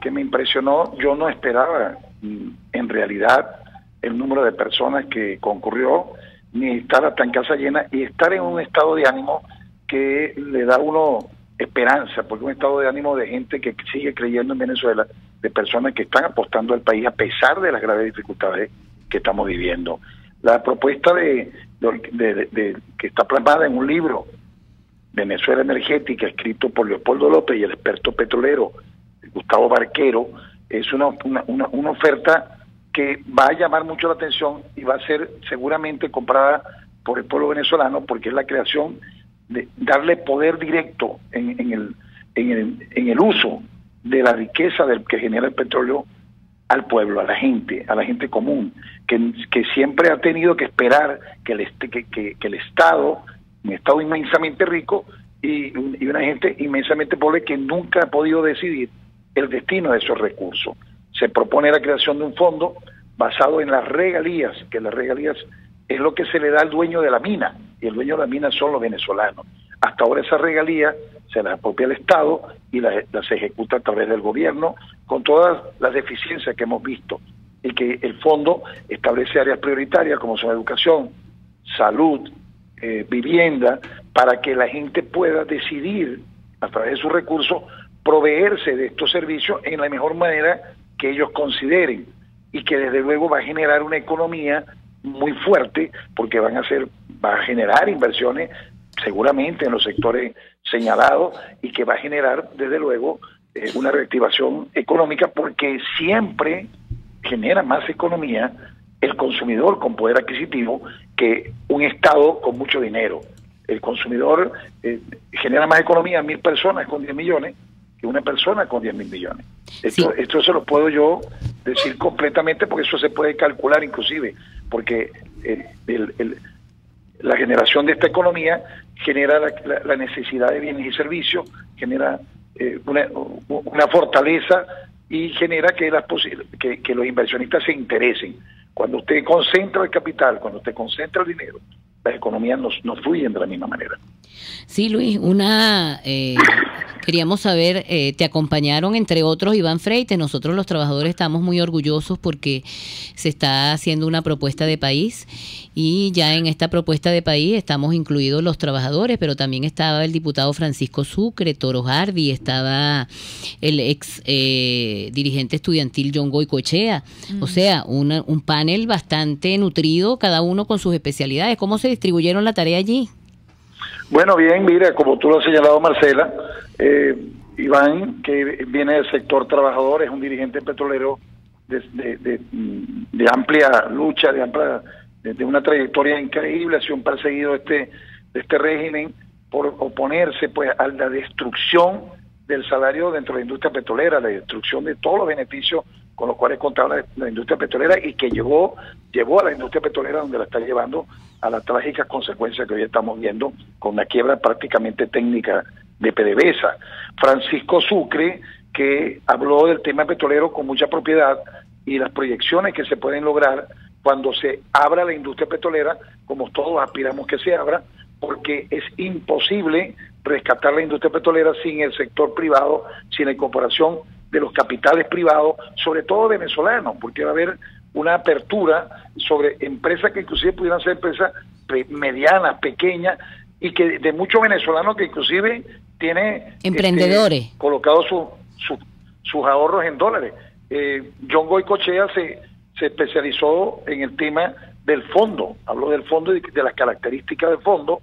S13: que me impresionó. Yo no esperaba en realidad el número de personas que concurrió, ni estar hasta en casa llena y estar en un estado de ánimo que le da a uno esperanza, porque un estado de ánimo de gente que sigue creyendo en Venezuela, de personas que están apostando al país a pesar de las graves dificultades que estamos viviendo. La propuesta que está plasmada en un libro, Venezuela Energética, escrito por Leopoldo López y el experto petrolero Gustavo Barquero, es una oferta que va a llamar mucho la atención y va a ser seguramente comprada por el pueblo venezolano, porque es la creación de darle poder directo en el uso de la riqueza que genera el petróleo al pueblo, a la gente común, que siempre ha tenido que esperar que el Estado, un Estado inmensamente rico y una gente inmensamente pobre que nunca ha podido decidir el destino de esos recursos. Se propone la creación de un fondo basado en las regalías, que las regalías es lo que se le da al dueño de la mina, y el dueño de la mina son los venezolanos. Hasta ahora esa regalía se las apropia el Estado y las ejecuta a través del gobierno, con todas las deficiencias que hemos visto, y que el fondo establece áreas prioritarias como son educación, salud, vivienda, para que la gente pueda decidir a través de sus recursos proveerse de estos servicios en la mejor manera que ellos consideren, y que desde luego va a generar una economía muy fuerte, porque va a generar inversiones seguramente en los sectores señalados, y que va a generar desde luego una reactivación económica, porque siempre genera más economía el consumidor con poder adquisitivo que un Estado con mucho dinero. El consumidor genera más economía 1.000 personas con 10 millones que una persona con 10.000 millones. Esto se lo puedo yo decir completamente, porque eso se puede calcular inclusive, porque la generación de esta economía genera la necesidad de bienes y servicios, genera una fortaleza, y genera que los inversionistas se interesen. Cuando usted concentra el capital, cuando usted concentra el dinero, las economías no fluyen de la misma manera.
S7: Sí, Luis, queríamos saber, te acompañaron entre otros Iván Freites. Nosotros los trabajadores estamos muy orgullosos porque se está haciendo una propuesta de país, y ya en esta propuesta de país estamos incluidos los trabajadores, pero también estaba el diputado Francisco Sucre, Toro Hardy, estaba el ex dirigente estudiantil John Goycochea. O sea, un panel bastante nutrido, cada uno con sus especialidades. ¿Cómo se distribuyeron la tarea allí?
S13: Bueno, bien, mira, como tú lo has señalado, Marcela, Iván, que viene del sector trabajador, es un dirigente petrolero de amplia lucha, de una trayectoria increíble, ha sido un perseguido de este régimen por oponerse pues a la destrucción del salario dentro de la industria petrolera, la destrucción de todos los beneficios con los cuales contaba la industria petrolera, y que llevó a la industria petrolera donde la está llevando, a las trágicas consecuencias que hoy estamos viendo, con una quiebra prácticamente técnica de PDVSA. Francisco Sucre, que habló del tema petrolero con mucha propiedad y las proyecciones que se pueden lograr cuando se abra la industria petrolera, como todos aspiramos que se abra, porque es imposible rescatar la industria petrolera sin el sector privado, sin la incorporación de los capitales privados, sobre todo venezolanos, porque va a haber una apertura sobre empresas que inclusive pudieran ser empresas medianas, pequeñas, y que de muchos venezolanos que inclusive tiene
S7: emprendedores
S13: colocados sus ahorros en dólares. John Goycochea se especializó en el tema del fondo, habló del fondo y de las características del fondo.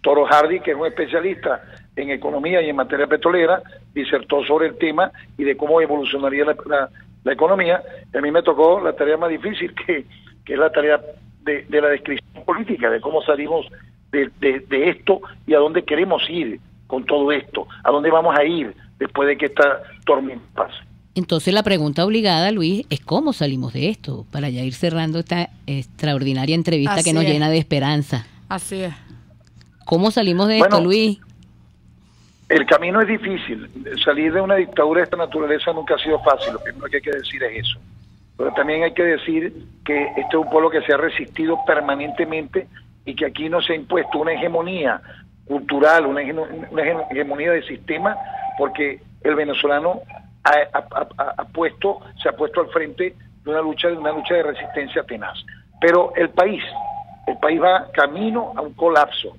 S13: Toro Hardy, que es un especialista en economía y en materia petrolera, disertó sobre el tema y de cómo evolucionaría la economía. Y a mí me tocó la tarea más difícil, que es la tarea de la descripción política, de cómo salimos de esto y a dónde queremos ir con todo esto, a dónde vamos a ir después de que esta tormenta pase.
S7: Entonces la pregunta obligada, Luis, es cómo salimos de esto, para ya ir cerrando esta extraordinaria entrevista que nos llena de esperanza.
S6: Así es.
S7: ¿Cómo salimos de esto, Luis?
S13: El camino es difícil. Salir de una dictadura de esta naturaleza nunca ha sido fácil. Lo primero que hay que decir es eso. Pero también hay que decir que este es un pueblo que se ha resistido permanentemente, y que aquí no se ha impuesto una hegemonía cultural, una hegemonía de sistema, porque el venezolano se ha puesto al frente de una lucha de resistencia tenaz. Pero el país va camino a un colapso,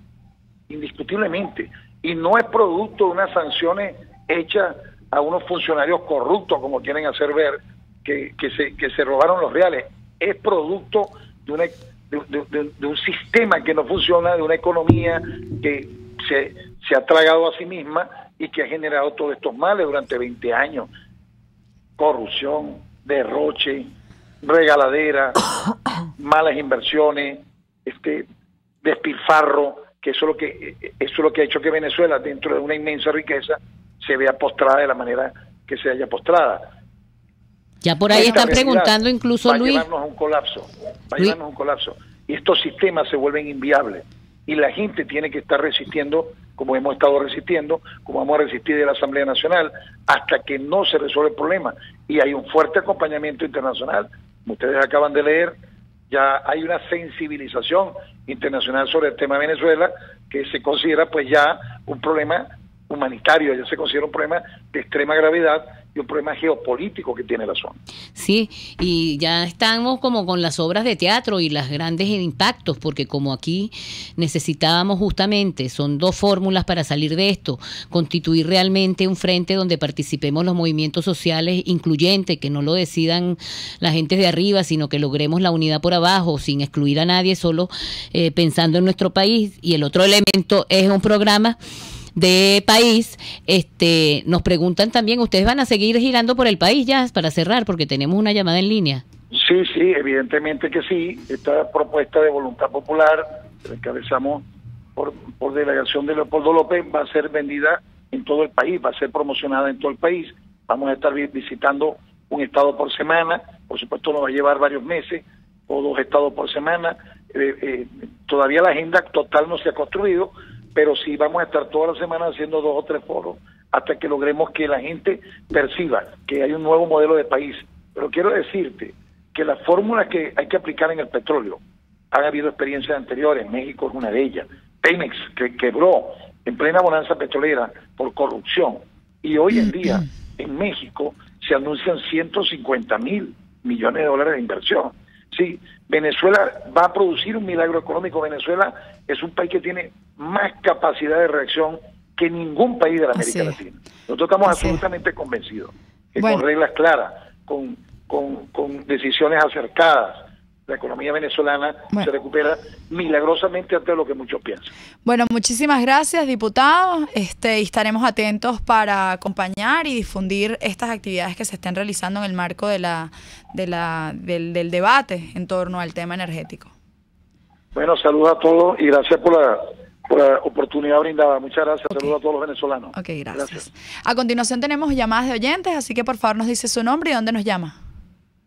S13: indiscutiblemente, y no es producto de unas sanciones hechas a unos funcionarios corruptos, como quieren hacer ver, que se robaron los reales. Es producto de un sistema que no funciona, de una economía que se ha tragado a sí misma y que ha generado todos estos males durante 20 años. Corrupción, derroche, regaladera, malas inversiones, despilfarro, que eso es lo que ha hecho que Venezuela, dentro de una inmensa riqueza, se vea postrada de la manera que se haya postrada.
S7: Ya por ahí están preguntando incluso, Luis.
S13: Va a llevarnos a un colapso. Y estos sistemas se vuelven inviables. Y la gente tiene que estar resistiendo, como hemos estado resistiendo, como vamos a resistir de la Asamblea Nacional, hasta que no se resuelva el problema. Y hay un fuerte acompañamiento internacional. Como ustedes acaban de leer, ya hay una sensibilización internacional sobre el tema de Venezuela, que se considera pues ya un problema humanitario, ya se considera un problema de extrema gravedad y un problema geopolítico que tiene la zona.
S7: Sí, y ya estamos como con las obras de teatro y los grandes impactos, porque como aquí necesitábamos justamente, son dos fórmulas para salir de esto, constituir realmente un frente donde participemos los movimientos sociales incluyentes, que no lo decidan la gente de arriba, sino que logremos la unidad por abajo, sin excluir a nadie, solo pensando en nuestro país. Y el otro elemento es un programa de país. Nos preguntan también, ¿ustedes van a seguir girando por el país ya para cerrar? Porque tenemos una llamada en línea.
S13: Sí, evidentemente que sí. Esta propuesta de voluntad popular que encabezamos por delegación de Leopoldo López va a ser vendida en todo el país, va a ser promocionada en todo el país. Vamos a estar visitando un estado por semana, por supuesto nos va a llevar varios meses, o 2 estados por semana. Todavía la agenda total no se ha construido, pero sí vamos a estar toda la semana haciendo 2 o 3 foros hasta que logremos que la gente perciba que hay un nuevo modelo de país. Pero quiero decirte que las fórmulas que hay que aplicar en el petróleo, han habido experiencias anteriores, México es una de ellas, Pemex que quebró en plena bonanza petrolera por corrupción, y hoy en día en México se anuncian 150,000 millones de dólares de inversión. Sí, Venezuela va a producir un milagro económico. Venezuela es un país que tiene más capacidad de reacción que ningún país de la América Latina. Nosotros estamos absolutamente convencidos que con reglas claras, con decisiones acercadas, la economía venezolana se recupera milagrosamente antes de lo que muchos piensan.
S6: Bueno, muchísimas gracias, diputado. Y estaremos atentos para acompañar y difundir estas actividades que se estén realizando en el marco del debate en torno al tema energético.
S13: Bueno, saludos a todos y gracias por la oportunidad brindada. Muchas gracias. Saludos a todos los venezolanos.
S6: Ok, gracias. A continuación tenemos llamadas de oyentes, así que por favor nos dice su nombre y dónde nos llama.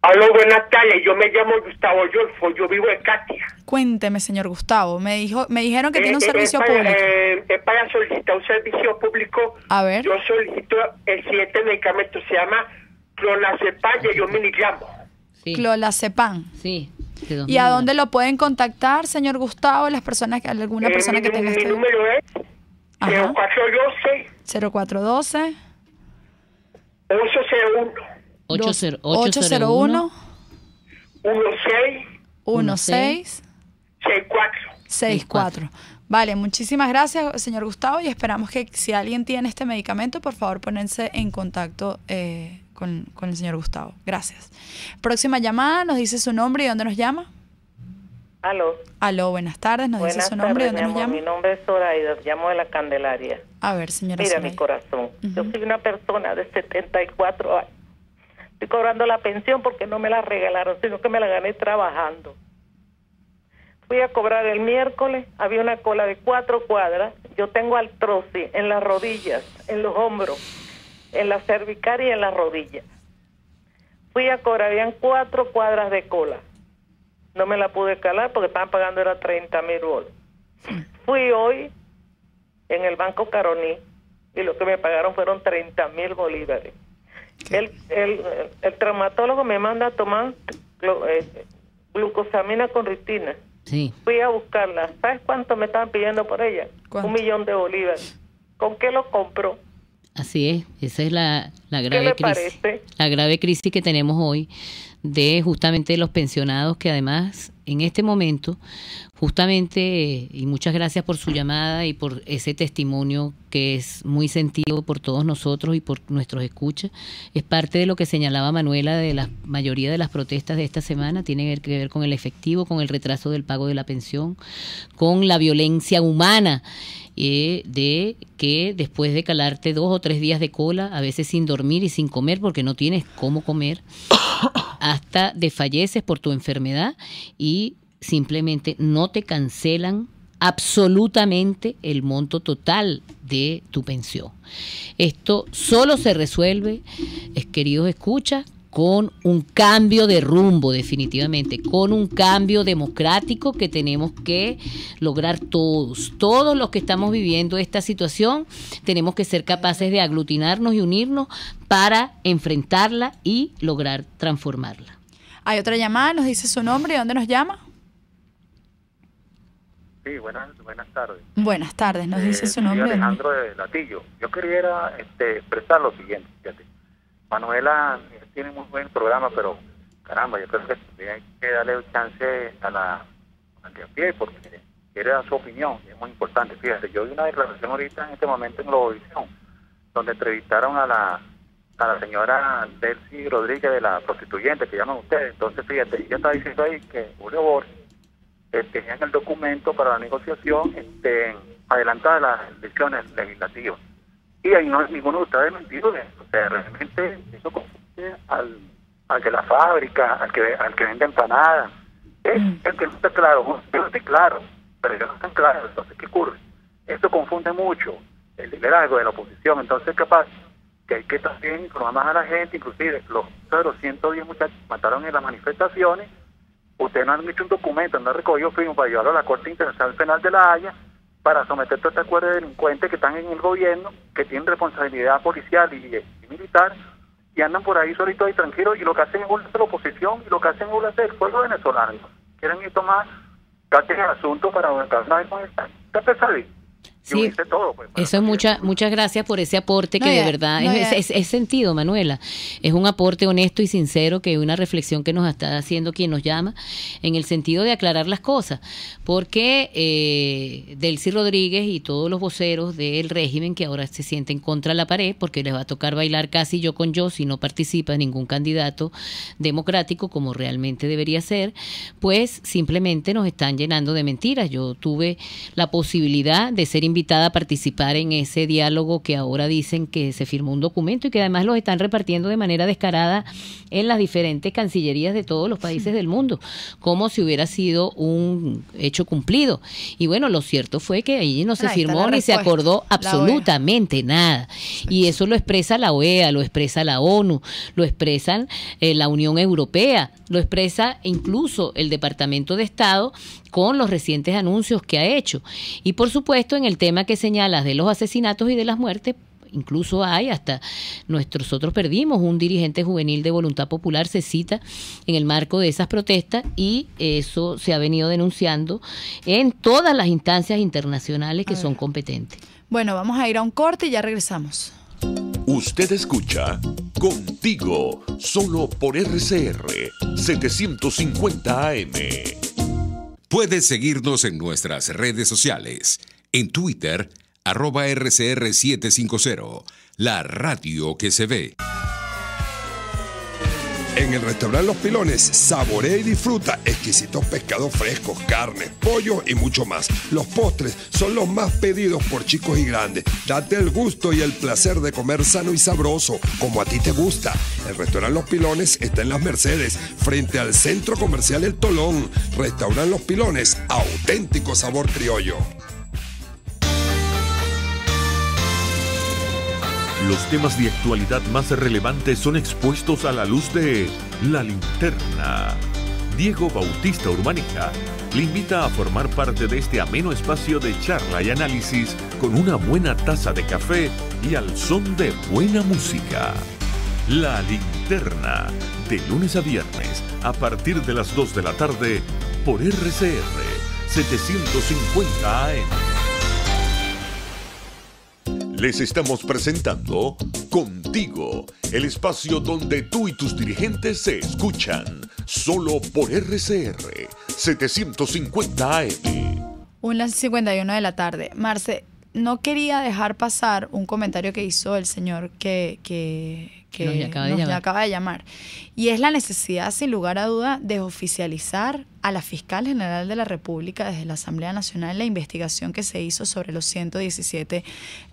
S14: Aló, buenas tardes, yo me llamo Gustavo Yolfo, yo vivo en Katia.
S6: Cuénteme, señor Gustavo, me dijeron que tiene un servicio público.
S14: Es para solicitar un servicio público.
S6: A ver.
S14: Yo solicito el siguiente medicamento, se llama clonazepam de 2 miligramos.
S7: Sí.
S6: Clonazepam.
S7: Sí.
S6: ¿Y a dónde lo pueden contactar, señor Gustavo, las personas alguna persona que tenga
S14: mi número es
S6: 0412
S14: 801
S6: 801 16 64. Vale, muchísimas gracias, señor Gustavo, y esperamos que si alguien tiene este medicamento, por favor, ponerse en contacto con el señor Gustavo. Gracias. Próxima llamada, nos dice su nombre y dónde nos llama. Aló, buenas tardes, nos dice su nombre y dónde nos llama.
S15: Mi nombre es Zoraida, llamo de la Candelaria.
S6: A ver, señora
S15: Mira,
S6: Zoraida.
S15: mi corazón, yo soy una persona de 74 años. Estoy cobrando la pensión porque no me la regalaron, sino que me la gané trabajando. Fui a cobrar el miércoles, había una cola de 4 cuadras. Yo tengo artrosis en las rodillas, en los hombros, en la cervical y en las rodillas. Fui a cobrar, habían 4 cuadras de cola. No me la pude calar porque estaban pagando era 30,000 bolos. Fui hoy en el Banco Caroní y lo que me pagaron fueron 30,000 bolívares. El traumatólogo me manda a tomar glucosamina con ritina.
S7: Sí.
S15: Fui a buscarla. ¿Sabes cuánto me estaban pidiendo por ella? ¿Cuánto? 1,000,000 de bolívares. ¿Con qué lo compro?
S7: Así es, esa es la grave
S15: ¿Qué le
S7: crisis.
S15: parece?
S7: La grave crisis que tenemos hoy de justamente los pensionados, que además en este momento justamente, y muchas gracias por su llamada y por ese testimonio que es muy sentido por todos nosotros y por nuestros escuchas, es parte de lo que señalaba Manuela de la mayoría de las protestas de esta semana, tiene que ver con el efectivo, con el retraso del pago de la pensión, con la violencia humana, de que después de calarte 2 o 3 días de cola, a veces sin dormir y sin comer porque no tienes cómo comer, hasta desfalleces por tu enfermedad y simplemente no te cancelan absolutamente el monto total de tu pensión. Esto solo se resuelve, queridos escuchas, con un cambio de rumbo, definitivamente, con un cambio democrático que tenemos que lograr todos los que estamos viviendo esta situación. Tenemos que ser capaces de aglutinarnos y unirnos para enfrentarla y lograr transformarla.
S6: Hay otra llamada, nos dice su nombre y dónde nos llama.
S16: Sí, buenas tardes.
S6: Buenas tardes, nos dice su nombre.
S16: Soy Alejandro de Latillo. Yo quería expresar lo siguiente, fíjate. Manuela tiene muy buen programa, pero caramba, yo creo que también hay que darle chance a la de a pie, porque quiere dar su opinión, es muy importante. Fíjate, yo vi una declaración ahorita en este momento en Globovisión, donde entrevistaron a la señora Delcy Rodríguez, de la prostituyente que llaman ustedes. Entonces, fíjate, ella está diciendo ahí que Julio Borges tenía en el documento para la negociación adelantada de las elecciones legislativas. Y ahí no es ninguno de ustedes mentido. O sea, realmente eso confunde al de la fábrica, al que vende empanadas. Es el que no está claro. Yo no estoy claro, pero ellos no están claros. Entonces, ¿qué ocurre? Esto confunde mucho el liderazgo de la oposición. Entonces, ¿qué pasa? Que hay que también informar más a la gente. Inclusive los 110 muchachos mataron en las manifestaciones. Ustedes no han hecho un documento, no han recogido firmas para llevarlo a la Corte Internacional Penal de La Haya para someter todo este acuerdo de delincuentes que están en el gobierno, que tienen responsabilidad policial y militar, y andan por ahí solitos y tranquilos, y lo que hacen es burlarse de la oposición, y lo que hacen es burlarse del pueblo venezolano. Quieren ir tomar cartas el asunto para acabar con esta pesadilla.
S7: Sí,
S16: todo, pues,
S7: eso es muchas gracias por ese aporte que de verdad es sentido, Manuela. Es un aporte honesto y sincero, que es una reflexión que nos está haciendo quien nos llama, en el sentido de aclarar las cosas, porque Delcy Rodríguez y todos los voceros del régimen que ahora se sienten contra la pared, porque les va a tocar bailar casi yo con yo si no participa ningún candidato democrático como realmente debería ser, pues simplemente nos están llenando de mentiras. Yo tuve la posibilidad de ser invitada a participar en ese diálogo que ahora dicen que se firmó un documento y que además los están repartiendo de manera descarada en las diferentes cancillerías de todos los países del mundo, como si hubiera sido un hecho cumplido. Y bueno, lo cierto fue que allí no se firmó ni se acordó absolutamente nada. Y eso lo expresa la OEA, lo expresa la ONU, lo expresan la Unión Europea, lo expresa incluso el Departamento de Estado con los recientes anuncios que ha hecho. Y por supuesto, en el tema que señalas de los asesinatos y de las muertes, incluso nosotros perdimos un dirigente juvenil de Voluntad Popular, se cita en el marco de esas protestas, y eso se ha venido denunciando en todas las instancias internacionales que son competentes.
S6: Bueno, vamos a ir a un corte y ya regresamos.
S5: Usted escucha Contigo, solo por RCR 750 AM.
S2: Puedes seguirnos en nuestras redes sociales. En Twitter, @RCR750, la radio que se ve.
S9: En el restaurante Los Pilones, saborea y disfruta exquisitos pescados frescos, carnes, pollo y mucho más. Los postres son los más pedidos por chicos y grandes. Date el gusto y el placer de comer sano y sabroso, como a ti te gusta. El restaurante Los Pilones está en Las Mercedes, frente al Centro Comercial El Tolón. Restaurante Los Pilones, auténtico sabor criollo.
S5: Los temas de actualidad más relevantes son expuestos a la luz de La Linterna. Diego Bautista Urbaneja le invita a formar parte de este ameno espacio de charla y análisis con una buena taza de café y al son de buena música. La Linterna, de lunes a viernes, a partir de las 2 de la tarde, por RCR 750 AM. Les estamos presentando Contigo, el espacio donde tú y tus dirigentes se escuchan, solo por RCR 750 AM.
S6: 1:51 de la tarde. Marce, no quería dejar pasar un comentario que hizo el señor que nos acaba de llamar. Y es la necesidad, sin lugar a duda, de oficializar a la Fiscal General de la República desde la Asamblea Nacional la investigación que se hizo sobre los 117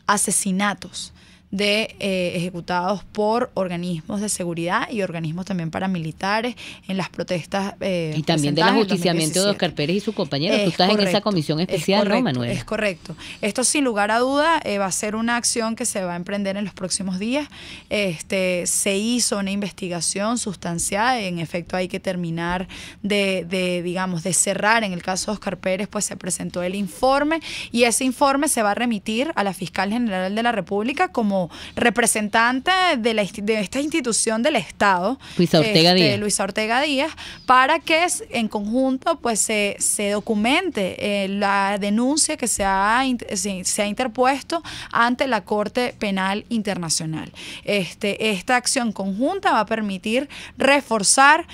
S6: asesinatos ejecutados por organismos de seguridad y organismos también paramilitares en las protestas.
S7: Y también del ajusticiamiento de Oscar Pérez y su compañero. Tú estás en esa comisión especial, ¿no, Manuel?
S6: Es correcto. Esto, sin lugar a duda, va a ser una acción que se va a emprender en los próximos días. Se hizo una investigación sustanciada. En efecto, hay que terminar de cerrar. En el caso de Oscar Pérez, pues se presentó el informe, y ese informe se va a remitir a la Fiscal General de la República como como representante de esta institución del Estado,
S7: Luisa Ortega Díaz.
S6: Luisa Ortega Díaz, para que en conjunto pues se documente la denuncia que se ha interpuesto ante la Corte Penal Internacional. Esta acción conjunta va a permitir reforzar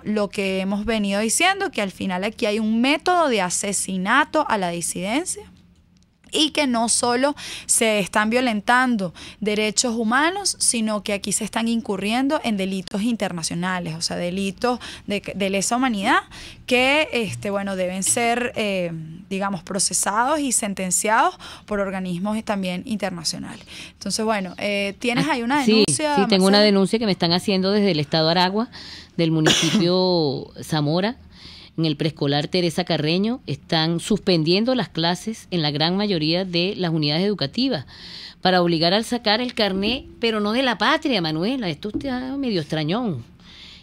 S6: lo que hemos venido diciendo, que al final aquí hay un método de asesinato a la disidencia y que no solo se están violentando derechos humanos, sino que aquí se están incurriendo en delitos internacionales, o sea, delitos de lesa humanidad que deben ser, procesados y sentenciados por organismos también internacionales. Entonces, tienes ahí una denuncia.
S7: Sí, tengo una denuncia que me están haciendo desde el Estado Aragua, del municipio Zamora. En el preescolar Teresa Carreño están suspendiendo las clases en la gran mayoría de las unidades educativas para obligar a sacar el carné, pero no de la patria, Manuela. Esto está medio extrañón.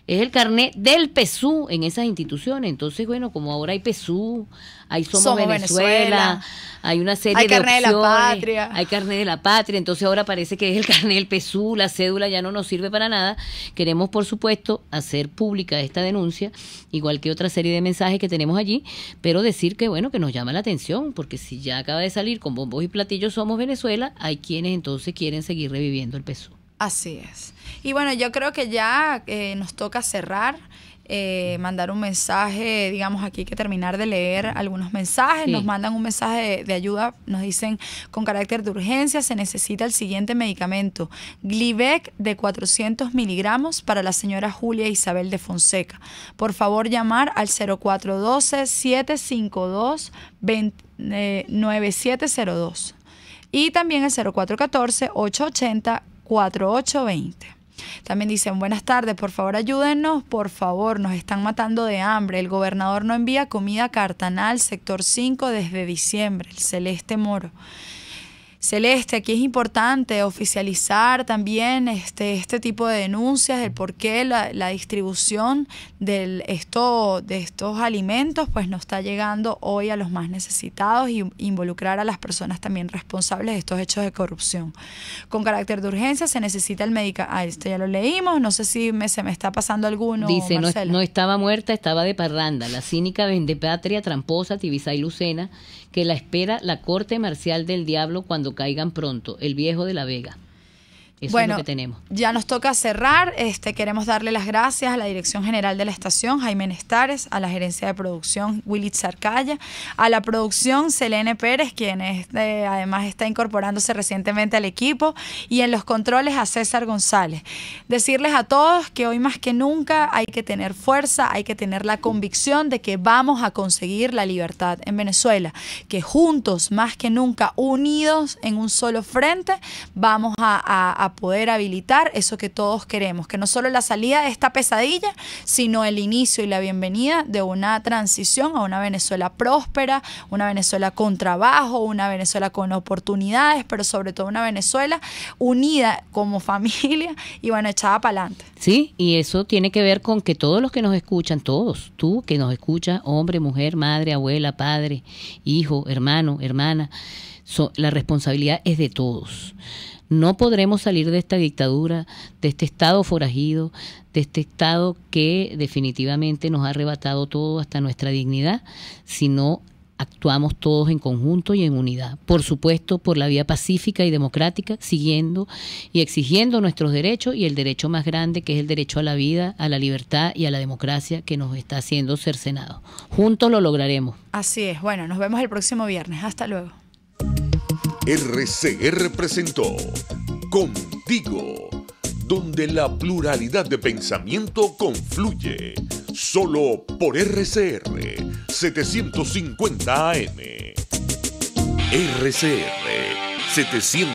S7: Es el carné del PSU en esas instituciones. Entonces, como ahora hay PSU, hay Somos Venezuela, hay una serie de opciones. Hay carné de la patria. Hay carné de la patria. Entonces ahora parece que es el carné del PSU, la cédula ya no nos sirve para nada. Queremos, por supuesto, hacer pública esta denuncia, igual que otra serie de mensajes que tenemos allí, pero decir que, que nos llama la atención, porque si ya acaba de salir con bombos y platillos Somos Venezuela, hay quienes entonces quieren seguir reviviendo el PSU.
S6: Así es. Y yo creo que ya nos toca cerrar, mandar un mensaje, aquí hay que terminar de leer algunos mensajes. Sí. Nos mandan un mensaje de ayuda, nos dicen: con carácter de urgencia se necesita el siguiente medicamento, Glivec de 400 miligramos para la señora Julia Isabel de Fonseca. Por favor, llamar al 0412-752-9702 y también el 0414-880-4820. También dicen: buenas tardes, por favor ayúdennos, por favor, nos están matando de hambre. El gobernador no envía comida a Cartanal, sector 5, desde diciembre. El Celeste Moro. Celeste, aquí es importante oficializar también este tipo de denuncias, del por qué la distribución de estos alimentos pues no está llegando hoy a los más necesitados, y involucrar a las personas también responsables de estos hechos de corrupción. Con carácter de urgencia se necesita el medicamento. Ya lo leímos, no sé si se me está pasando alguno.
S7: Dice:
S6: Marcela.
S7: No estaba muerta, estaba de parranda. La cínica vendepatria, tramposa, Tibisay y Lucena, que la espera la corte marcial del diablo cuando caigan pronto, el viejo de la Vega. Eso es lo que tenemos.
S6: Ya nos toca cerrar. Queremos darle las gracias a la Dirección General de la Estación, Jaime Nestares, a la Gerencia de Producción, Willy Zarcaya, a la producción, Selene Pérez, quien además está incorporándose recientemente al equipo, y en los controles a César González. Decirles a todos que hoy más que nunca hay que tener fuerza, hay que tener la convicción de que vamos a conseguir la libertad en Venezuela, que juntos, más que nunca, unidos en un solo frente, vamos a poder habilitar eso que todos queremos, que no solo la salida de esta pesadilla, sino el inicio y la bienvenida de una transición a una Venezuela próspera, una Venezuela con trabajo, una Venezuela con oportunidades, pero sobre todo una Venezuela unida como familia y echada para adelante.
S7: Sí, y eso tiene que ver con que todos los que nos escuchan, todos, tú que nos escuchas, hombre, mujer, madre, abuela, padre, hijo, hermano, hermana, la responsabilidad es de todos. No podremos salir de esta dictadura, de este estado forajido, de este estado que definitivamente nos ha arrebatado todo, hasta nuestra dignidad, si no actuamos todos en conjunto y en unidad. Por supuesto, por la vía pacífica y democrática, siguiendo y exigiendo nuestros derechos, y el derecho más grande, que es el derecho a la vida, a la libertad y a la democracia, que nos está siendo cercenado. Juntos lo lograremos.
S6: Así es. Nos vemos el próximo viernes. Hasta luego.
S2: RCR presentó Contigo, donde la pluralidad de pensamiento confluye, solo por RCR 750 AM. RCR 750